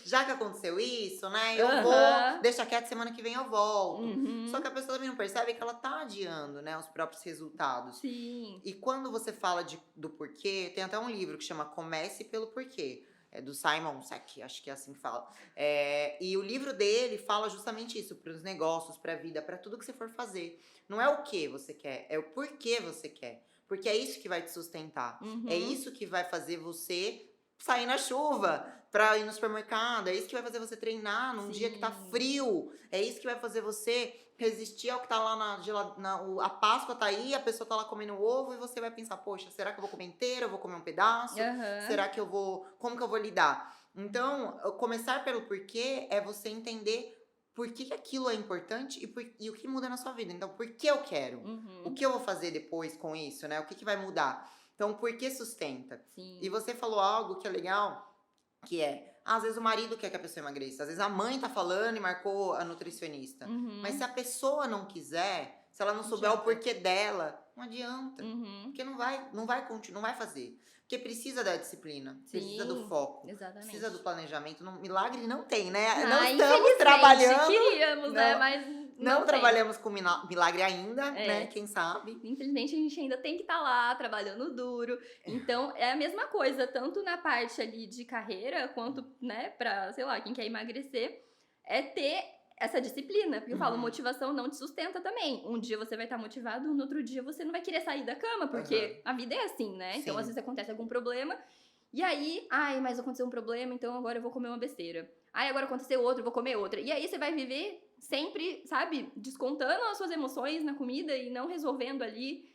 já que aconteceu isso, né? Eu
Aham.
vou, deixa quieto, semana que vem eu volto.
Uhum.
Só que a pessoa também não percebe que ela tá adiando, né, os próprios resultados.
Sim.
E quando você fala do porquê, tem até um livro que chama Comece pelo Porquê. É do Simon Sinek, acho que é assim que fala. E o livro dele fala justamente isso, para os negócios, para a vida, para tudo que você for fazer. Não é o que você quer, é o porquê você quer. Porque é isso que vai te sustentar.
Uhum.
É isso que vai fazer você sair na chuva pra ir no supermercado. É isso que vai fazer você treinar num dia que tá
Sim.
frio. É isso que vai fazer você resistir ao que tá lá a Páscoa tá aí, a pessoa tá lá comendo ovo e você vai pensar, poxa, será que eu vou comer inteira? Eu vou comer um pedaço?
Aham.
Será que eu vou... Como que eu vou lidar? Então, começar pelo porquê é você entender por que aquilo é importante e o que muda na sua vida. Então, por que eu quero?
Uhum.
O que eu vou fazer depois com isso, né? O que vai mudar? Então, por que sustenta?
Sim.
E você falou algo que é legal, que é, às vezes o marido quer que a pessoa emagreça, às vezes a mãe tá falando e marcou a nutricionista.
Uhum.
Mas se a pessoa não quiser, se ela não souber o
adianta.
porquê dela, não adianta.
Uhum.
Porque não vai continuar, não vai fazer. Porque precisa da disciplina, precisa do
Sim,
foco,
exatamente.
precisa do planejamento. Milagre não tem, né?
Ah,
Não estamos
infelizmente,
trabalhando.
queríamos, né?
Não-
Mas
Não
tem.
trabalhamos com milagre ainda,
É.
né? Quem sabe?
Infelizmente, a gente ainda tem que estar lá, trabalhando duro. Então, é a mesma coisa, tanto na parte ali de carreira, quanto, né, pra, sei lá, quem quer emagrecer, é ter essa disciplina. Porque eu falo,
Uhum.
motivação não te sustenta também. Um dia você vai estar motivado, no outro dia você não vai querer sair da cama, porque a vida é assim, né? Então,
Sim.
às vezes acontece algum problema, e aí, mas aconteceu um problema, então agora eu vou comer uma besteira. Agora aconteceu outro, eu vou comer outra. E aí você vai viver sempre, sabe, descontando as suas emoções na comida e não resolvendo ali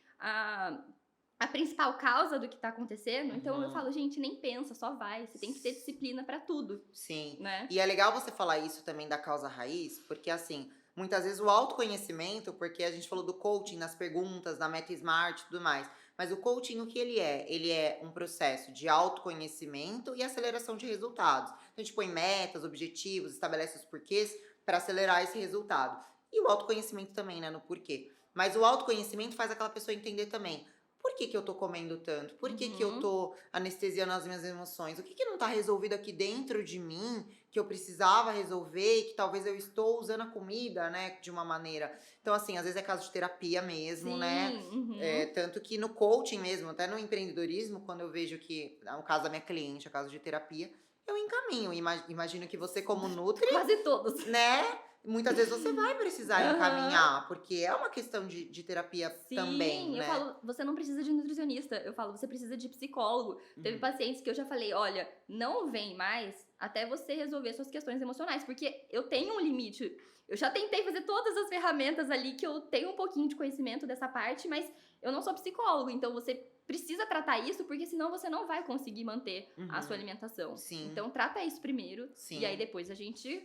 a principal causa do que tá acontecendo. Então eu
Uhum.
falo, gente, nem pensa, só vai. Você tem que ter disciplina pra tudo,
Sim.
né?
E é legal você falar isso também da causa raiz, porque assim, muitas vezes o autoconhecimento, porque a gente falou do coaching nas perguntas, da meta smart e tudo mais, mas o coaching, o que ele é? Ele é um processo de autoconhecimento e aceleração de resultados. Então a gente põe metas, objetivos, estabelece os porquês para acelerar esse resultado. E o autoconhecimento também, né, no porquê. Mas o autoconhecimento faz aquela pessoa entender também, por que eu tô comendo tanto? Por que eu
Uhum.
tô anestesiando as minhas emoções? O que não tá resolvido aqui dentro de mim, que eu precisava resolver e que talvez eu estou usando a comida, né, de uma maneira... Então, assim, às vezes é caso de terapia mesmo,
Sim,
né?
uhum.
Tanto que no coaching mesmo, até no empreendedorismo, quando eu vejo que, no caso da minha cliente, é caso de terapia, eu encaminho. Imagino que você, como nutri,
Quase todos.
né? Muitas vezes você vai precisar
Aham.
encaminhar, porque é uma questão de terapia
Sim,
também,
eu
né?
falo, você não precisa de nutricionista. Eu falo, você precisa de psicólogo. Teve pacientes que eu já falei, olha, não vem mais até você resolver suas questões emocionais, porque eu tenho um limite. Eu já tentei fazer todas as ferramentas ali que eu tenho um pouquinho de conhecimento dessa parte, mas eu não sou psicólogo, então você precisa tratar isso, porque senão você não vai conseguir manter a sua alimentação.
Sim.
Então trata isso primeiro,
Sim.
e aí depois a gente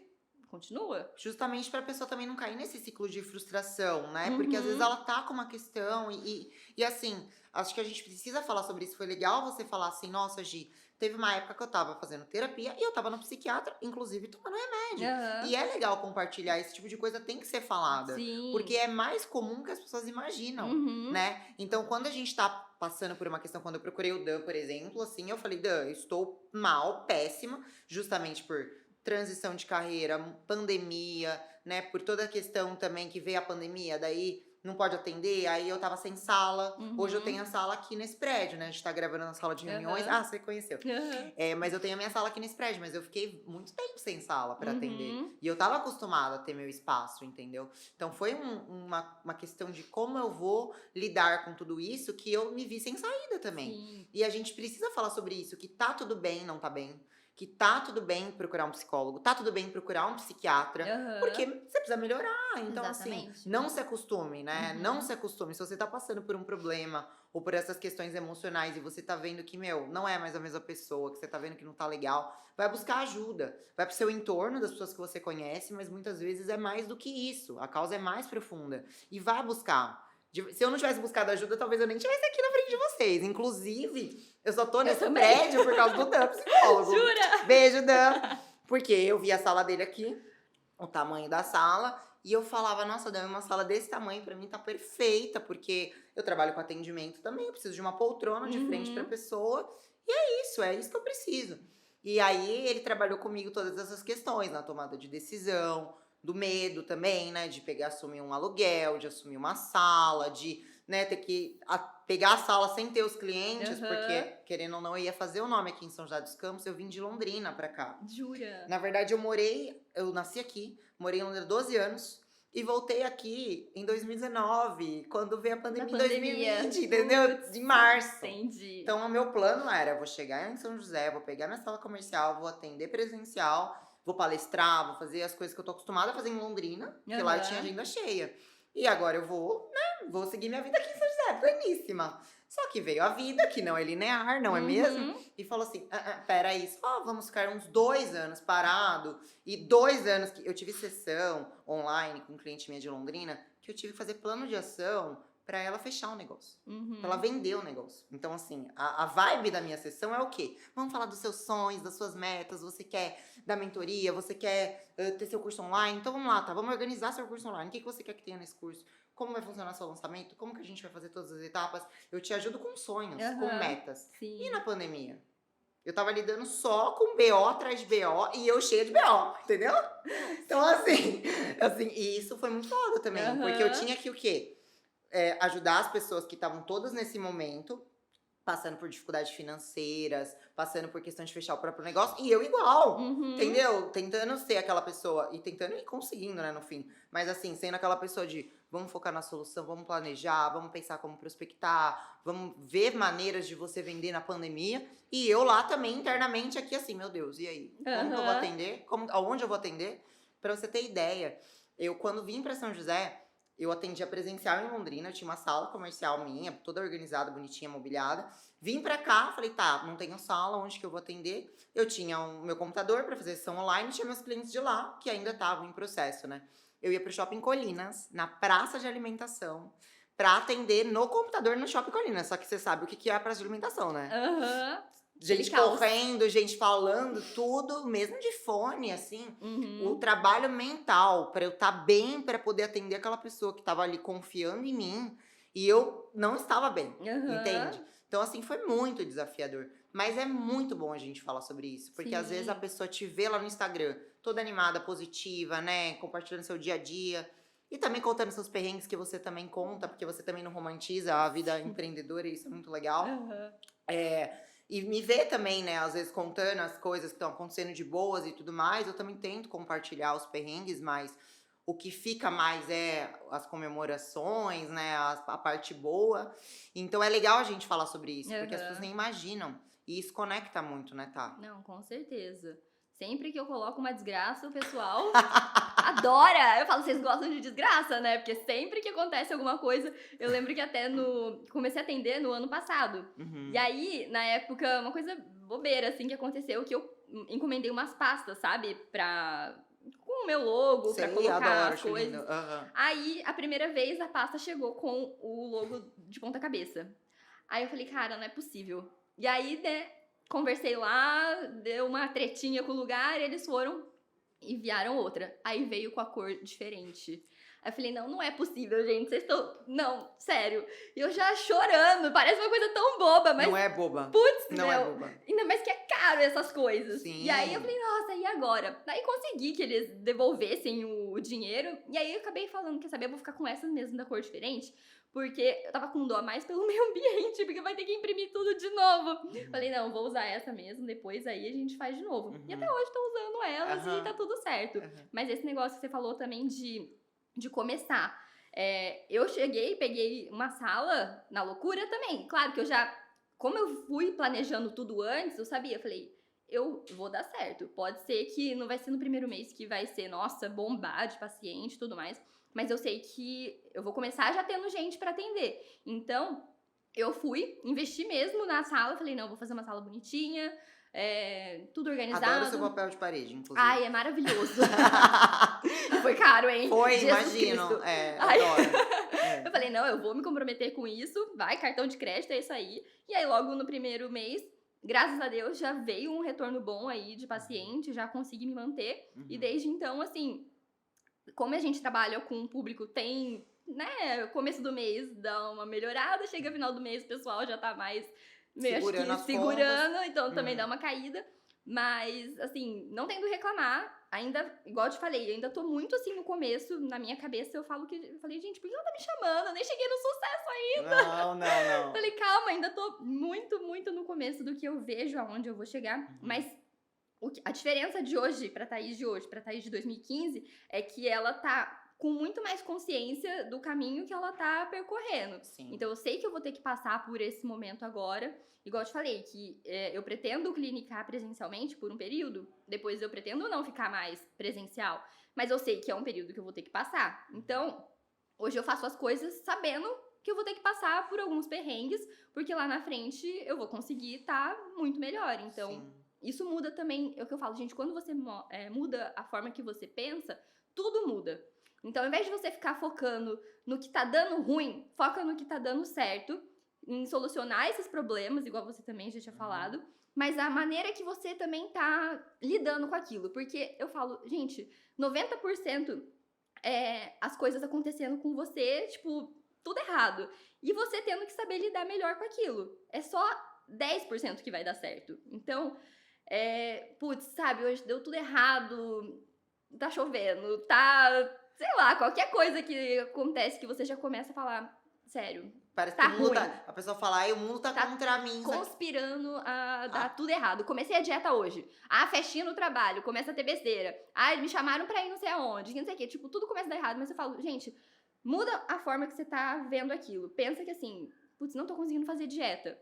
continua.
Justamente pra pessoa também não cair nesse ciclo de frustração, né? Porque às vezes
Uhum.
ela tá com uma questão e assim, acho que a gente precisa falar sobre isso. Foi legal você falar assim, nossa, Gi, teve uma época que eu tava fazendo terapia e eu tava no psiquiatra, inclusive tomando remédio.
Aham.
E é legal compartilhar, esse tipo de coisa tem que ser falada, porque
Sim.
é mais comum que as pessoas imaginam,
Uhum.
né? Então, quando a gente tá passando por uma questão, quando eu procurei o Dan, por exemplo, assim, eu falei, Dan, eu estou mal, péssima, justamente por transição de carreira, pandemia, né? Por toda a questão também que veio a pandemia, daí não pode atender, aí eu tava sem sala. Hoje eu tenho
Uhum.
a sala aqui nesse prédio, né? A gente tá gravando na sala de reuniões.
Aham.
Ah, você conheceu.
Aham.
Mas eu tenho a minha sala aqui nesse prédio, mas eu fiquei muito tempo sem sala pra atender.
Uhum.
E eu tava acostumada a ter meu espaço, entendeu? Então foi uma questão de como eu vou lidar com tudo isso que eu me vi sem saída também.
Sim.
E a gente precisa falar sobre isso, que tá tudo bem não tá bem. Que tá tudo bem procurar um psicólogo, tá tudo bem procurar um psiquiatra, porque
Aham.
você precisa melhorar. Então, assim,
Exatamente.
não se acostume, né? Não
Uhum.
se acostume. Se você tá passando por um problema ou por essas questões emocionais e você tá vendo que, meu, não é mais a mesma pessoa, que você tá vendo que não tá legal, vai buscar ajuda. Vai pro seu entorno, das pessoas que você conhece, mas muitas vezes é mais do que isso. A causa é mais profunda. E vá buscar. Se eu não tivesse buscado ajuda, talvez eu nem estivesse aqui na frente de vocês. Inclusive, eu só tô
Eu
nesse
também.
prédio por causa do Dan, psicólogo.
Jura?
Beijo, Dan. Porque eu vi a sala dele aqui, o tamanho da sala, e eu falava, nossa, Dan, uma sala desse tamanho pra mim tá perfeita, porque eu trabalho com atendimento também, eu preciso de uma poltrona de frente pra
Uhum.
pessoa, e é isso que eu preciso. E aí ele trabalhou comigo todas essas questões, na tomada de decisão, do medo também, né, de pegar, assumir um aluguel, de assumir uma sala, de, né, ter que pegar a sala sem ter os clientes, porque,
Aham.
querendo ou não, eu ia fazer o nome aqui em São José dos Campos, eu vim de Londrina pra cá.
Jura?
Na verdade, eu nasci aqui, morei em Londrina 12 anos e voltei aqui em 2019, quando veio a
Na
pandemia em
pandemia.
2020, entendeu?
Putz,
De março.
entendi.
Então, o meu plano era, eu vou chegar em São José, vou pegar minha sala comercial, vou atender presencial, vou palestrar, vou fazer as coisas que eu tô acostumada a fazer em Londrina, que lá eu tinha
Aham.
agenda cheia. E agora eu vou, né, vou seguir minha vida aqui em São José, pleníssima. Só que veio a vida, que não é linear, não é mesmo?
Uhum.
E falou assim: peraí, só vamos ficar uns 2 anos parado. E 2 anos que eu tive sessão online com um cliente minha de Londrina, que eu tive que fazer plano de ação pra ela fechar o negócio. Pra ela
Uhum.
vender o negócio. Então, assim, a vibe da minha sessão é o quê? Vamos falar dos seus sonhos, das suas metas. Você quer dar mentoria, você quer ter seu curso online. Então vamos lá, tá? Vamos organizar seu curso online. O que você quer que tenha nesse curso? Como vai funcionar seu lançamento? Como que a gente vai fazer todas as etapas? Eu te ajudo com sonhos, com
Aham.
metas. E
Sim.
na pandemia? Eu tava lidando só com BO atrás de BO e eu cheia de BO, entendeu? Então, assim, e isso foi muito foda também, porque eu
Aham.
tinha que o quê? Ajudar as pessoas que estavam todas nesse momento, passando por dificuldades financeiras, passando por questão de fechar o próprio negócio, e eu igual,
Uhum.
entendeu? Tentando ser aquela pessoa, e tentando e conseguindo, né, no fim. Mas assim, sendo aquela pessoa de vamos focar na solução, vamos planejar, vamos pensar como prospectar, vamos ver maneiras de você vender na pandemia. E eu lá também, internamente, aqui assim, meu Deus, e aí? Como que eu vou
Aham.
atender? Aonde eu vou atender? Pra você ter ideia, eu quando vim pra São José, eu atendia presencial em Londrina, eu tinha uma sala comercial minha, toda organizada, bonitinha, mobiliada. Vim pra cá, falei, tá, não tenho sala, onde que eu vou atender? Eu tinha o meu computador pra fazer sessão online, tinha meus clientes de lá, que ainda estavam em processo, né? Eu ia pro Shopping Colinas, na praça de alimentação, pra atender no computador no Shopping Colinas. Só que você sabe o que é a praça de alimentação, né?
Aham. Aquele
Gente
caos.
correndo, gente falando, tudo, mesmo de fone, assim. O
Uhum.
trabalho mental, pra eu estar bem, pra poder atender aquela pessoa que tava ali confiando em mim, e eu não estava bem, entende?
Aham.
Então, assim, foi muito desafiador. Mas é muito bom a gente falar sobre isso, porque às vezes a
Sim.
pessoa te vê lá no Instagram, toda animada, positiva, né? Compartilhando seu dia a dia. E também contando seus perrengues que você também conta, porque você também não romantiza a vida empreendedora, e isso é muito legal.
Aham.
E me ver também, né, às vezes contando as coisas que estão acontecendo de boas e tudo mais, eu também tento compartilhar os perrengues, mas o que fica mais é as comemorações, né, a parte boa. Então é legal a gente falar sobre isso, porque as pessoas
Aham.
nem imaginam. E isso conecta muito, né, tá?
Não, com certeza. Sempre que eu coloco uma desgraça, o pessoal adora! Eu falo, vocês gostam de desgraça, né? Porque sempre que acontece alguma coisa, eu lembro que até comecei a atender no ano passado. E
Uhum.
aí, na época, uma coisa bobeira, assim, que aconteceu, que eu encomendei umas pastas, sabe? Com com o meu logo, pra
Sei,
colocar
adoro,
as
acho lindo.
coisas.
Aham.
Aí, a primeira vez, a pasta chegou com o logo de ponta cabeça. Aí eu falei, cara, não é possível. E aí, né, conversei lá, deu uma tretinha com o lugar, eles foram e enviaram outra. Aí veio com a cor diferente. Aí eu falei, não, não é possível, gente, vocês estão... Não, sério. E eu já chorando, parece uma coisa tão boba, mas...
Não é boba.
Putz,
Não é
meu,
boba.
ainda mais que é caro essas coisas.
Sim.
E aí eu falei, nossa, e agora? Daí consegui que eles devolvessem o dinheiro. E aí eu acabei falando, quer saber, eu vou ficar com essas mesmo da cor diferente. Porque eu tava com dó mais pelo meio ambiente, porque vai ter que imprimir tudo de novo. Falei, não, vou usar essa mesmo, depois aí a gente faz de novo. E até hoje tô usando elas e tá tudo certo. Mas esse negócio que você falou também de começar. Eu cheguei, peguei uma sala na loucura também. Claro que eu já... Como eu fui planejando tudo antes, eu sabia, falei, eu vou dar certo. Pode ser que não vai ser no primeiro mês que vai ser, nossa, bombar de paciente e tudo mais. Mas eu sei que eu vou começar já tendo gente pra atender. Então, eu fui, investi mesmo na sala. Falei, não, vou fazer uma sala bonitinha, tudo organizado.
Adoro seu papel de parede, inclusive.
Ai, é maravilhoso. Foi caro, hein?
Foi,
Jesus
imagino.
Cristo.
Adoro.
Eu falei, não, eu vou me comprometer com isso. Vai, cartão de crédito, é isso aí. E aí, logo no primeiro mês, graças a Deus, já veio um retorno bom aí de paciente. Já consegui me manter. E desde então, assim... Como a gente trabalha com um público, tem, né, começo do mês dá uma melhorada, chega final do mês o pessoal já tá mais meio
Segurando as
segurando, então também dá uma caída. Mas, assim, não tendo reclamar, ainda, igual eu te falei, ainda tô muito assim no começo, na minha cabeça eu falei, gente, por que ela tá me chamando? Eu nem cheguei no sucesso ainda.
Não.
Falei, calma, ainda tô muito, muito no começo do que eu vejo aonde eu vou chegar, mas... A diferença de hoje pra Thaís de hoje, pra Thaís de 2015, é que ela tá com muito mais consciência do caminho que ela tá percorrendo.
Sim.
Então, eu sei que eu vou ter que passar por esse momento agora. Igual eu te falei, que eu pretendo clinicar presencialmente por um período, depois eu pretendo não ficar mais presencial. Mas eu sei que é um período que eu vou ter que passar. Então, hoje eu faço as coisas sabendo que eu vou ter que passar por alguns perrengues, porque lá na frente eu vou conseguir estar muito melhor. Então...
Sim.
Isso muda também, é o que eu falo, gente, quando você muda a forma que você pensa, tudo muda. Então, ao invés de você ficar focando no que tá dando ruim, foca no que tá dando certo, em solucionar esses problemas, igual você também já tinha falado, mas a maneira que você também tá lidando com aquilo. Porque eu falo, gente, 90% as coisas acontecendo com você, tipo, tudo errado. E você tendo que saber lidar melhor com aquilo. É só 10% que vai dar certo. Então... putz, sabe, hoje deu tudo errado, tá chovendo, sei lá, qualquer coisa que acontece que você já começa a falar, sério,
Parece
tá
que o mundo
ruim.
a pessoa fala, ai, o mundo tá contra mim.
Conspirando a dar tudo errado. Comecei a dieta hoje. Festinha no trabalho, começa a ter besteira. Me chamaram pra ir não sei aonde, não sei o quê. Tipo, tudo começa a dar errado, mas eu falo, gente, muda a forma que você tá vendo aquilo. Pensa que assim, putz, não tô conseguindo fazer dieta.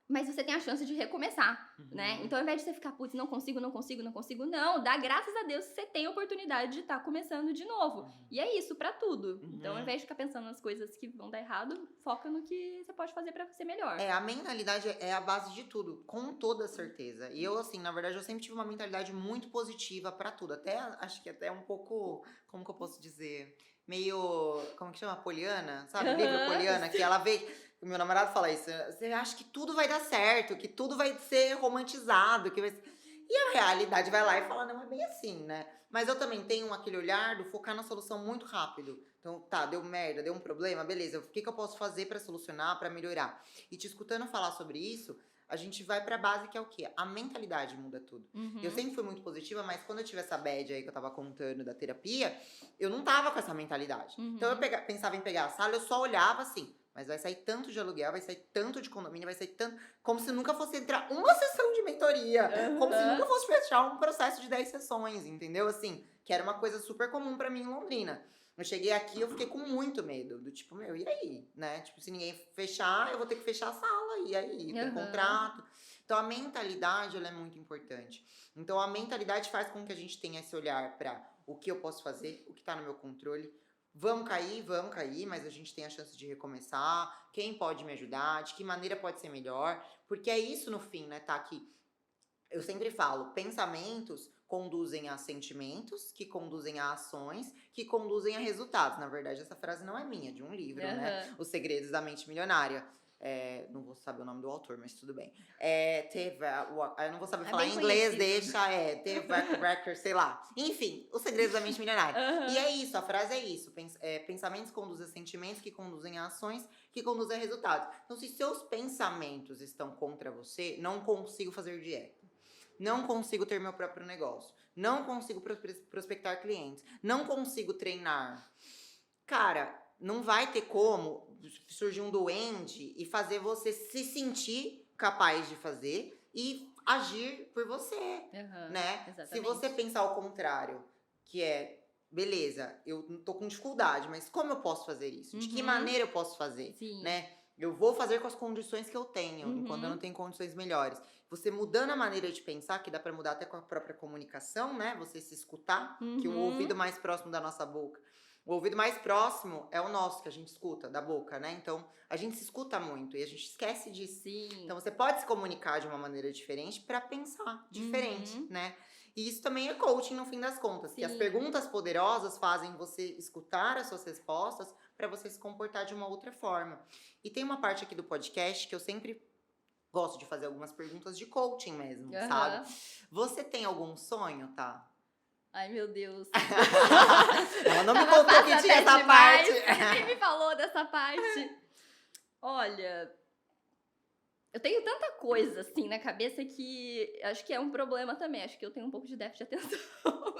Mas você tem a chance de recomeçar, né? Então, ao invés de você ficar, putz, não consigo, não. Dá graças a Deus que você tem a oportunidade de estar começando de novo. E é isso pra tudo. Então, ao invés de ficar pensando nas coisas que vão dar errado, foca no que você pode fazer pra ser melhor.
A mentalidade é a base de tudo, com toda certeza. E eu, assim, na verdade, eu sempre tive uma mentalidade muito positiva pra tudo. Até, acho que até um pouco, como que eu posso dizer? Meio, como que chama? Poliana, sabe? Livro Poliana, que ela vê... O meu namorado fala isso, você acha que tudo vai dar certo, que tudo vai ser romantizado, que vai ser... E a realidade vai lá e fala, não é bem assim, né? Mas eu também tenho aquele olhar do focar na solução muito rápido. Então, tá, deu merda, deu um problema, beleza, o que eu posso fazer pra solucionar, pra melhorar? E te escutando falar sobre isso, a gente vai pra base que é o quê? A mentalidade muda tudo. Eu sempre fui muito positiva, mas quando eu tive essa bad aí que eu tava contando da terapia, eu não tava com essa mentalidade. Então, eu pensava em pegar a sala, eu só olhava assim... Mas vai sair tanto de aluguel, vai sair tanto de condomínio, vai sair tanto... Como se nunca fosse entrar uma sessão de mentoria. Como se nunca fosse fechar um processo de 10 sessões, entendeu? Assim, que era uma coisa super comum pra mim em Londrina. Eu cheguei aqui e eu fiquei com muito medo. Do tipo, meu, e aí? Né? Tipo, se ninguém fechar, eu vou ter que fechar a sala. E aí? Tem contrato. Então, a mentalidade, ela é muito importante. Então, a mentalidade faz com que a gente tenha esse olhar pra o que eu posso fazer, o que tá no meu controle. Vamos cair, mas a gente tem a chance de recomeçar. Quem pode me ajudar? De que maneira pode ser melhor? Porque é isso no fim, né, tá? Que eu sempre falo, pensamentos conduzem a sentimentos, que conduzem a ações, que conduzem a resultados. Na verdade, essa frase não é minha, é de um livro, né?
Aham.
Os Segredos da Mente Milionária. Não vou saber o nome do autor, mas tudo bem. Eu não vou saber
É
falar
bem
em inglês,
conhecido.
Record, sei lá. Enfim, Os Segredos da Mente Milionária. E
Aham.
é isso, a frase é isso. Pensamentos conduzem a sentimentos, que conduzem a ações, que conduzem a resultados. Então, se seus pensamentos estão contra você, não consigo fazer dieta. Não consigo ter meu próprio negócio. Não consigo prospectar clientes. Não consigo treinar. Cara, não vai ter como surgir um duende e fazer você se sentir capaz de fazer e agir por você,
Aham.
né? Se
Exatamente.
você pensar ao contrário, que é, beleza, eu tô com dificuldade, mas como eu posso fazer isso? De que
Uhum.
maneira eu posso fazer,
Sim.
né? Eu vou fazer com as condições que eu tenho, enquanto eu não
Uhum.
tenho condições melhores. Você mudando a maneira de pensar, que dá pra mudar até com a própria comunicação, né? Você se escutar, que o ouvido
Uhum.
mais próximo da nossa boca. O ouvido mais próximo é o nosso, que a gente escuta, da boca, né? Então, a gente se escuta muito e a gente esquece disso.
Sim.
Então, você pode se comunicar de uma maneira diferente pra pensar diferente,
Uhum.
né? E isso também é coaching no fim das contas, que as
Sim.
perguntas poderosas fazem você escutar as suas respostas pra você se comportar de uma outra forma. E tem uma parte aqui do podcast que eu sempre gosto de fazer algumas perguntas de coaching mesmo, sabe?
Aham.
Você tem algum sonho, tá?
Ai, meu Deus.
Ela não me
Tava
contou que
fácil
tinha
até
essa
demais.
parte.
Ninguém me falou dessa parte. Olha, eu tenho tanta coisa assim na cabeça que acho que é um problema também. Acho que eu tenho um pouco de déficit de atenção.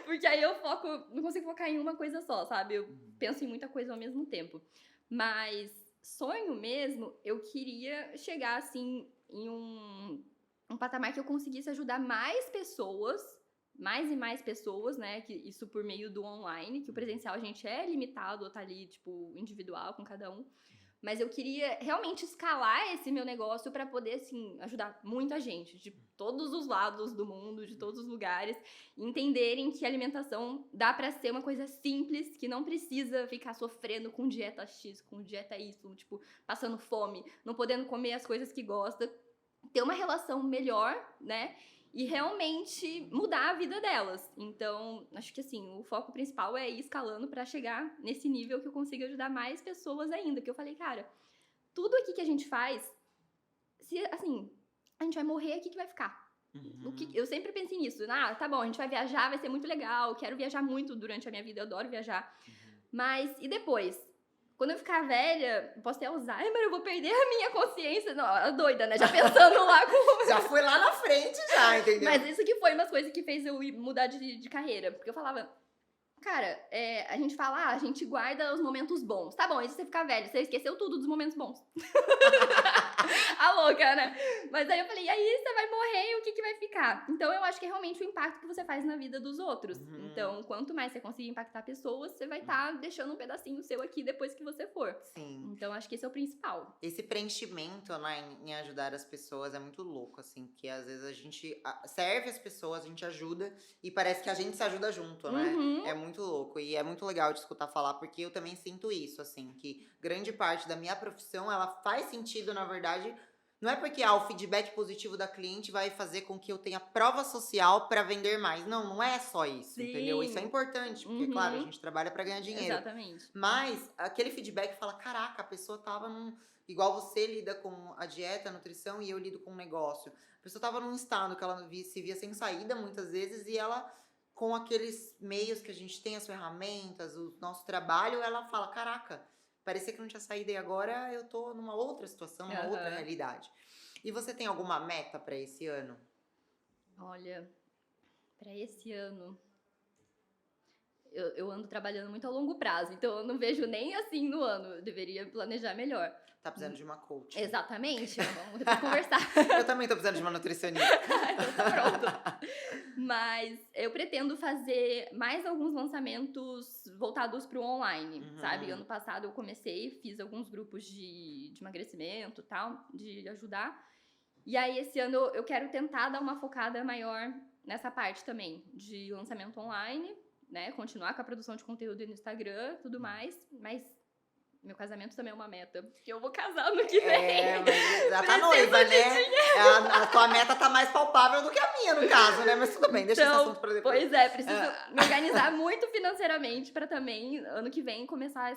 Porque aí eu foco, não consigo focar em uma coisa só, sabe? Eu penso em muita coisa ao mesmo tempo. Mas sonho mesmo, eu queria chegar assim em um patamar que eu conseguisse ajudar mais pessoas, mais e mais pessoas, né? Que isso por meio do online, que o presencial a gente é limitado, tá ali, tipo, individual com cada um. Mas eu queria realmente escalar esse meu negócio para poder, assim, ajudar muita gente, de todos os lados do mundo, de todos os lugares, entenderem que a alimentação dá para ser uma coisa simples, que não precisa ficar sofrendo com dieta X, com dieta Y, tipo, passando fome, não podendo comer as coisas que gosta, ter uma relação melhor, né? E realmente mudar a vida delas. Então, acho que assim, o foco principal é ir escalando pra chegar nesse nível que eu consiga ajudar mais pessoas ainda. Que eu falei, cara, tudo aqui que a gente faz, se assim, a gente vai morrer, o que vai ficar? Eu sempre pensei nisso. Ah, tá bom, a gente vai viajar, vai ser muito legal. Quero viajar muito durante a minha vida, eu adoro viajar. Mas e depois? Quando eu ficar velha, eu posso ter Alzheimer, eu vou perder a minha consciência. Não, eu doida, né? Já pensando lá com...
Já foi lá na frente, já, entendeu?
Mas isso que foi umas coisas que fez eu mudar de carreira. Porque eu falava, cara, a gente fala, a gente guarda os momentos bons. Tá bom, e se você ficar velho, você esqueceu tudo dos momentos bons. A louca, né? Mas aí eu falei, e aí você vai morrer e o que vai ficar? Então eu acho que é realmente o impacto que você faz na vida dos outros. Então, quanto mais você conseguir impactar pessoas, você vai estar deixando um pedacinho seu aqui depois que você for.
Sim.
Então, acho que esse é o principal.
Esse preenchimento, né, em ajudar as pessoas é muito louco, assim, que às vezes a gente serve as pessoas, a gente ajuda e parece que a gente se ajuda junto, né?
Uhum.
É muito louco e é muito legal de escutar falar, porque eu também sinto isso, assim, que grande parte da minha profissão, ela faz sentido, na verdade, não é porque o feedback positivo da cliente vai fazer com que eu tenha prova social para vender mais. Não, não é só isso,
Sim.
entendeu? Isso é importante, porque, claro, a gente trabalha para ganhar dinheiro.
Exatamente.
Mas aquele feedback fala, caraca, a pessoa tava igual você lida com a dieta, a nutrição e eu lido com o negócio. A pessoa tava num estado que ela se via sem saída muitas vezes e ela, com aqueles meios que a gente tem, as ferramentas, o nosso trabalho, ela fala, caraca, parecia que não tinha saída e agora eu tô numa outra situação, numa outra realidade. E você tem alguma meta para esse ano?
Olha, para esse ano... Eu ando trabalhando muito a longo prazo, então eu não vejo nem assim no ano. Eu deveria planejar melhor.
Tá precisando de uma coach.
Exatamente. Vamos depois conversar.
Eu também tô precisando de uma nutricionista.
Então tá pronto. Mas eu pretendo fazer mais alguns lançamentos voltados pro online, sabe? Ano passado eu comecei, fiz alguns grupos de emagrecimento e tal, de ajudar. E aí esse ano eu quero tentar dar uma focada maior nessa parte também, de lançamento online, né, continuar com a produção de conteúdo no Instagram, tudo mais, mas meu casamento também é uma meta, porque eu vou casar no que vem.
Mas já tá noiva, né? A tua meta tá mais palpável do que a minha, no caso, né? Mas tudo bem, deixa esse assunto pra depois.
Pois é, preciso me organizar muito financeiramente pra também, ano que vem, começar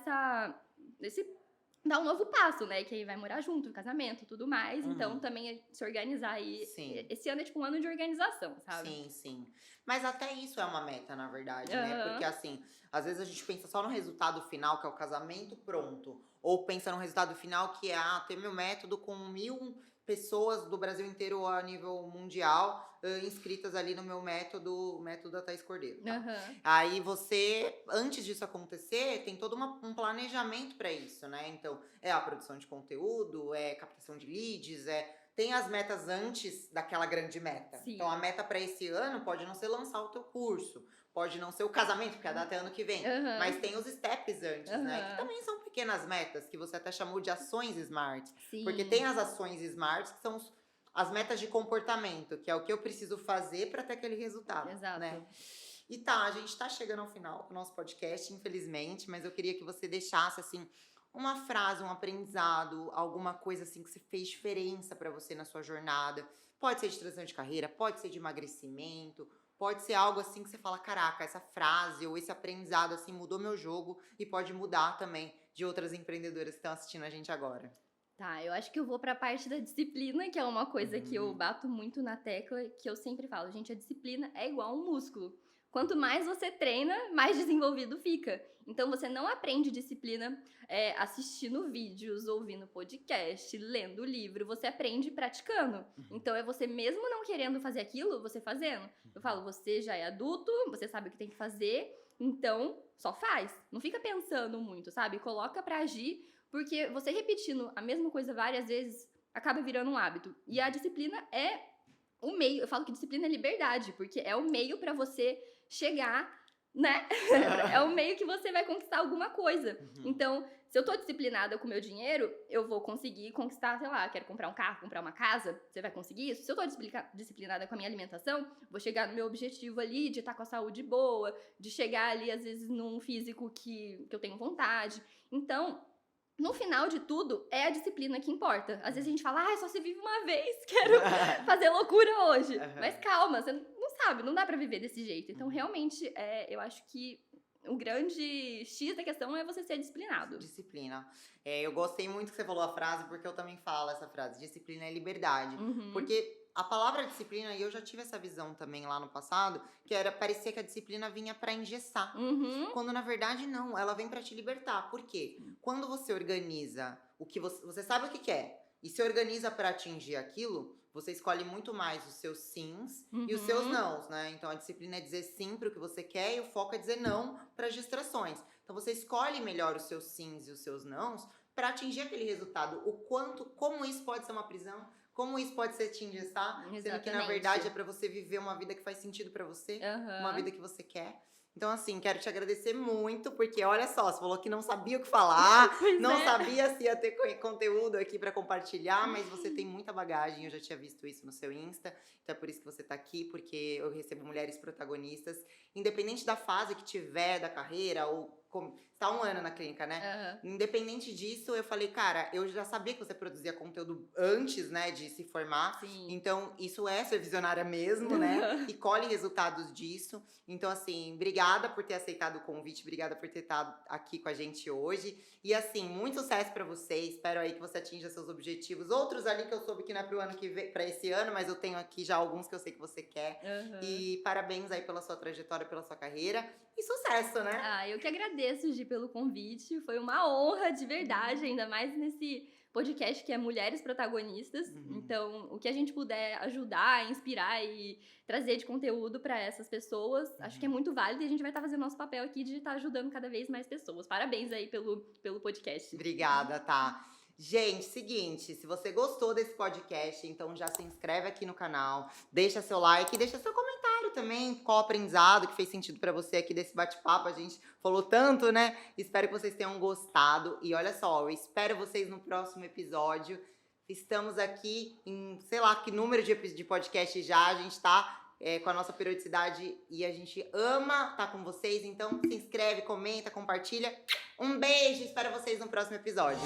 dar um novo passo, né? Que aí vai morar junto, casamento, tudo mais. Então, também se organizar aí.
Sim.
Esse ano é tipo um ano de organização, sabe?
Sim, sim. Mas até isso é uma meta, na verdade, né? Porque assim, às vezes a gente pensa só no resultado final, que é o casamento, pronto. Ou pensa no resultado final, que é ter meu método com 1.000 pessoas do Brasil inteiro a nível mundial inscritas ali no meu método, o método da Thaís Cordeiro. Tá? Aí você, antes disso acontecer, tem todo um planejamento para isso, né? Então, é a produção de conteúdo, é captação de leads, tem as metas antes daquela grande meta.
Sim.
Então, a meta para esse ano pode não ser lançar o teu curso, pode não ser o casamento, porque a data é ano que vem. Mas tem os steps antes, né? Que também são pequenas metas, que você até chamou de ações SMART.
Sim.
Porque tem as ações SMART, que são as metas de comportamento, que é o que eu preciso fazer para ter aquele resultado.
Exato.
Né? E a gente tá chegando ao final do nosso podcast, infelizmente, mas eu queria que você deixasse, assim, uma frase, um aprendizado, alguma coisa assim que se fez diferença pra você na sua jornada. Pode ser de transição de carreira, pode ser de emagrecimento, pode ser algo assim que você fala, caraca, essa frase ou esse aprendizado assim mudou meu jogo e pode mudar também de outras empreendedoras que estão assistindo a gente agora.
Tá, eu acho que eu vou pra parte da disciplina, que é uma coisa que eu bato muito na tecla, que eu sempre falo, gente, a disciplina é igual um músculo. Quanto mais você treina, mais desenvolvido fica. Então, você não aprende disciplina assistindo vídeos, ouvindo podcast, lendo livro. Você aprende praticando. Então, é você mesmo não querendo fazer aquilo, você fazendo. Eu falo, você já é adulto, você sabe o que tem que fazer, então, só faz. Não fica pensando muito, sabe? Coloca pra agir, porque você repetindo a mesma coisa várias vezes, acaba virando um hábito. E a disciplina é o meio. Eu falo que disciplina é liberdade, porque é o meio pra você chegar, né? É o meio que você vai conquistar alguma coisa. Então, se eu tô disciplinada com o meu dinheiro, eu vou conseguir conquistar, sei lá, quero comprar um carro, comprar uma casa, você vai conseguir isso? Se eu tô disciplinada com a minha alimentação, vou chegar no meu objetivo ali de estar com a saúde boa, de chegar ali, às vezes, num físico que eu tenho vontade. Então, no final de tudo, é a disciplina que importa. Às vezes a gente fala, só se vive uma vez, quero fazer loucura hoje. Mas calma, você não sabe, não dá pra viver desse jeito. Então, realmente, eu acho que o grande X da questão é você ser disciplinado.
Disciplina. Eu gostei muito que você falou a frase, porque eu também falo essa frase. Disciplina é liberdade. Porque a palavra disciplina, e eu já tive essa visão também lá no passado, que parecia que a disciplina vinha pra engessar. Quando na verdade não, ela vem pra te libertar. Por quê? Quando você organiza o que você sabe o que quer e se organiza pra atingir aquilo, você escolhe muito mais os seus sims e os seus nãos, né? Então a disciplina é dizer sim pro que você quer e o foco é dizer não para distrações. Então você escolhe melhor os seus sims e os seus nãos para atingir aquele resultado. Como isso pode ser uma prisão? Como isso pode ser te engessar? Sendo que, na verdade, é pra você viver uma vida que faz sentido pra você. Uma vida que você quer. Então, assim, quero te agradecer muito, porque olha só, você falou que não sabia o que falar, não sabia se ia ter conteúdo aqui pra compartilhar, mas você tem muita bagagem, eu já tinha visto isso no seu Insta, então é por isso que você tá aqui, porque eu recebo mulheres protagonistas, independente da fase que tiver da carreira, ou você tá 1 ano na clínica, né? Independente disso, eu falei, cara, eu já sabia que você produzia conteúdo antes, né, de se formar.
Sim.
Então, isso é ser visionária mesmo, né? E colhe resultados disso. Então, assim, obrigada por ter aceitado o convite, obrigada por ter estado aqui com a gente hoje. E, assim, muito sucesso pra você. Espero aí que você atinja seus objetivos. Outros ali que eu soube que não é pro ano que vem, pra esse ano, mas eu tenho aqui já alguns que eu sei que você quer. E parabéns aí pela sua trajetória, pela sua carreira. E sucesso, né?
Eu que agradeço, Gi, pelo convite. Foi uma honra, de verdade, ainda mais nesse podcast que é Mulheres Protagonistas. Então, o que a gente puder ajudar, inspirar e trazer de conteúdo para essas pessoas, acho que é muito válido e a gente vai estar fazendo nosso papel aqui de estar ajudando cada vez mais pessoas. Parabéns aí pelo podcast.
Obrigada, tá? Gente, seguinte, se você gostou desse podcast, então já se inscreve aqui no canal, deixa seu like, deixa seu comentário também, qual aprendizado que fez sentido pra você aqui desse bate-papo, a gente falou tanto, né? Espero que vocês tenham gostado e olha só, eu espero vocês no próximo episódio. Estamos aqui em, sei lá, que número de podcast já, a gente tá com a nossa periodicidade e a gente ama estar com vocês, então se inscreve, comenta, compartilha. Um beijo, espero vocês no próximo episódio.